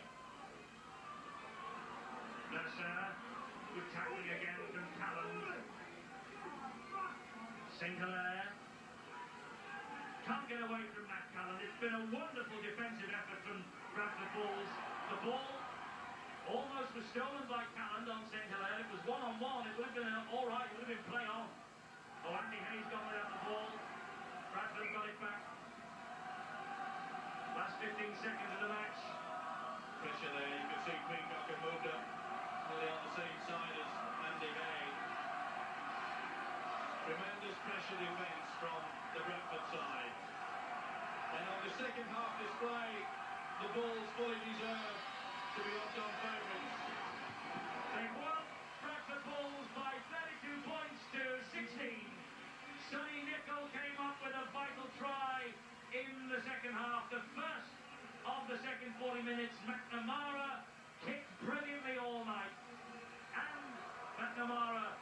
Mercer, good tackling again from Callan. Sinclair. Can't get away from Matt Callan. It's been a wonderful defensive effort from Bradford Bulls. The ball almost was stolen by Callan on Sinclair. It was one-on-one. It would have been all right. It would have been play on. Oh, Andy Hayes got without the ball. Bradford got it back. Last 15 seconds of the match. Pressure there. You can see Peacock had moved up nearly on the same side as Andy Hay. Tremendous pressure defence from the Bradford side. And on the second half display, the Bulls fully deserve to be odds-on favourites. They won Bradford Bulls by 32 points to 16. Sonny Nicol came up with a vital try in the second half. The first of the second 40 minutes, McNamara kicked brilliantly all night. And McNamara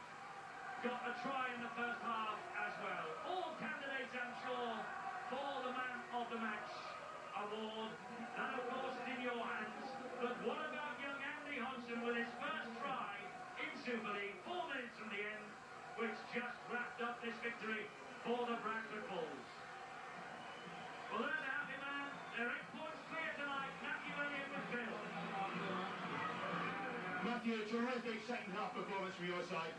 got a try in the first half as well. All candidates, I'm sure, for the man of the match award. That, of course, is in your hands. But what about young Andy Hodgson with his first try in Super League, 4 minutes from the end, which just wrapped up this victory for the Bradford Bulls. Well, there's a happy man. They're 8 points clear tonight. Matthew Elliott with Bill. Matthew, terrific second half performance from your side.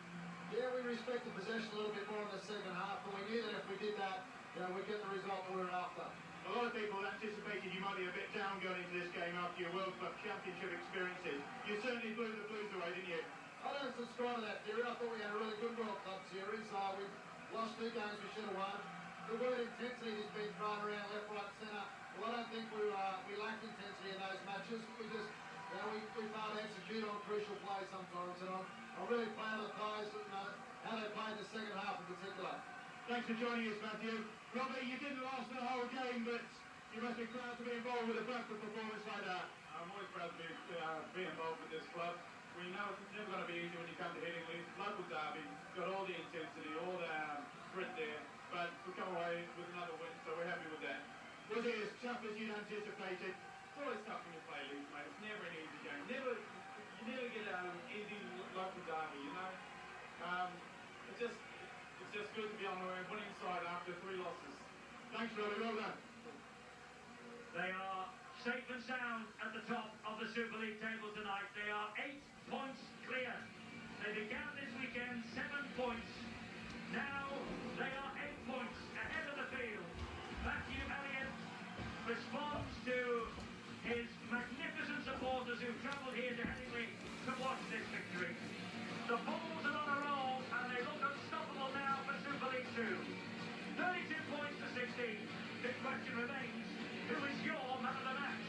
Yeah, we respected possession a little bit more in the second half, but we knew that if we did that, we'd get the result we were after. A lot of people anticipated you might be a bit down going into this game after your World Club Championship experiences. You certainly blew the Blues away, didn't you? I don't subscribe to that theory. I thought we had a really good World Club series. We lost 2 games we should have won. The word intensity has been thrown around left, right, centre. Well, I don't think we lacked intensity in those matches. We just, we failed to execute on crucial plays sometimes. And I'm really proud of the players, how they played the second half in particular. Thanks for joining us, Matthew. Robbie, you didn't last the whole game, but you must be proud to be involved with a Bradford performance like that. I'm always proud to be involved with this club. We know it's never going to be easy when you come to Headingley. Local derby, got all the intensity, all the grit there, but we come away with another win, so we're happy with that. Was it as tough as you'd anticipated? It's always tough when you play leagues, mate. It's never an easy game. You never get an easy local derby, you know. It's just good to be on the winning side after 3 losses. Thanks, Robbie. Well done. They are safe and sound at the top of the Super League table tonight. They are 8 points clear. They began this weekend 7 points. Now they are 8 points ahead of the field. Matthew Elliott responds to his magnificent supporters who've travelled here to Headingley to watch this victory. The Bulls are on a roll and they look unstoppable now for Super League 2. 32 points to 16. The question remains, who is your man of the match?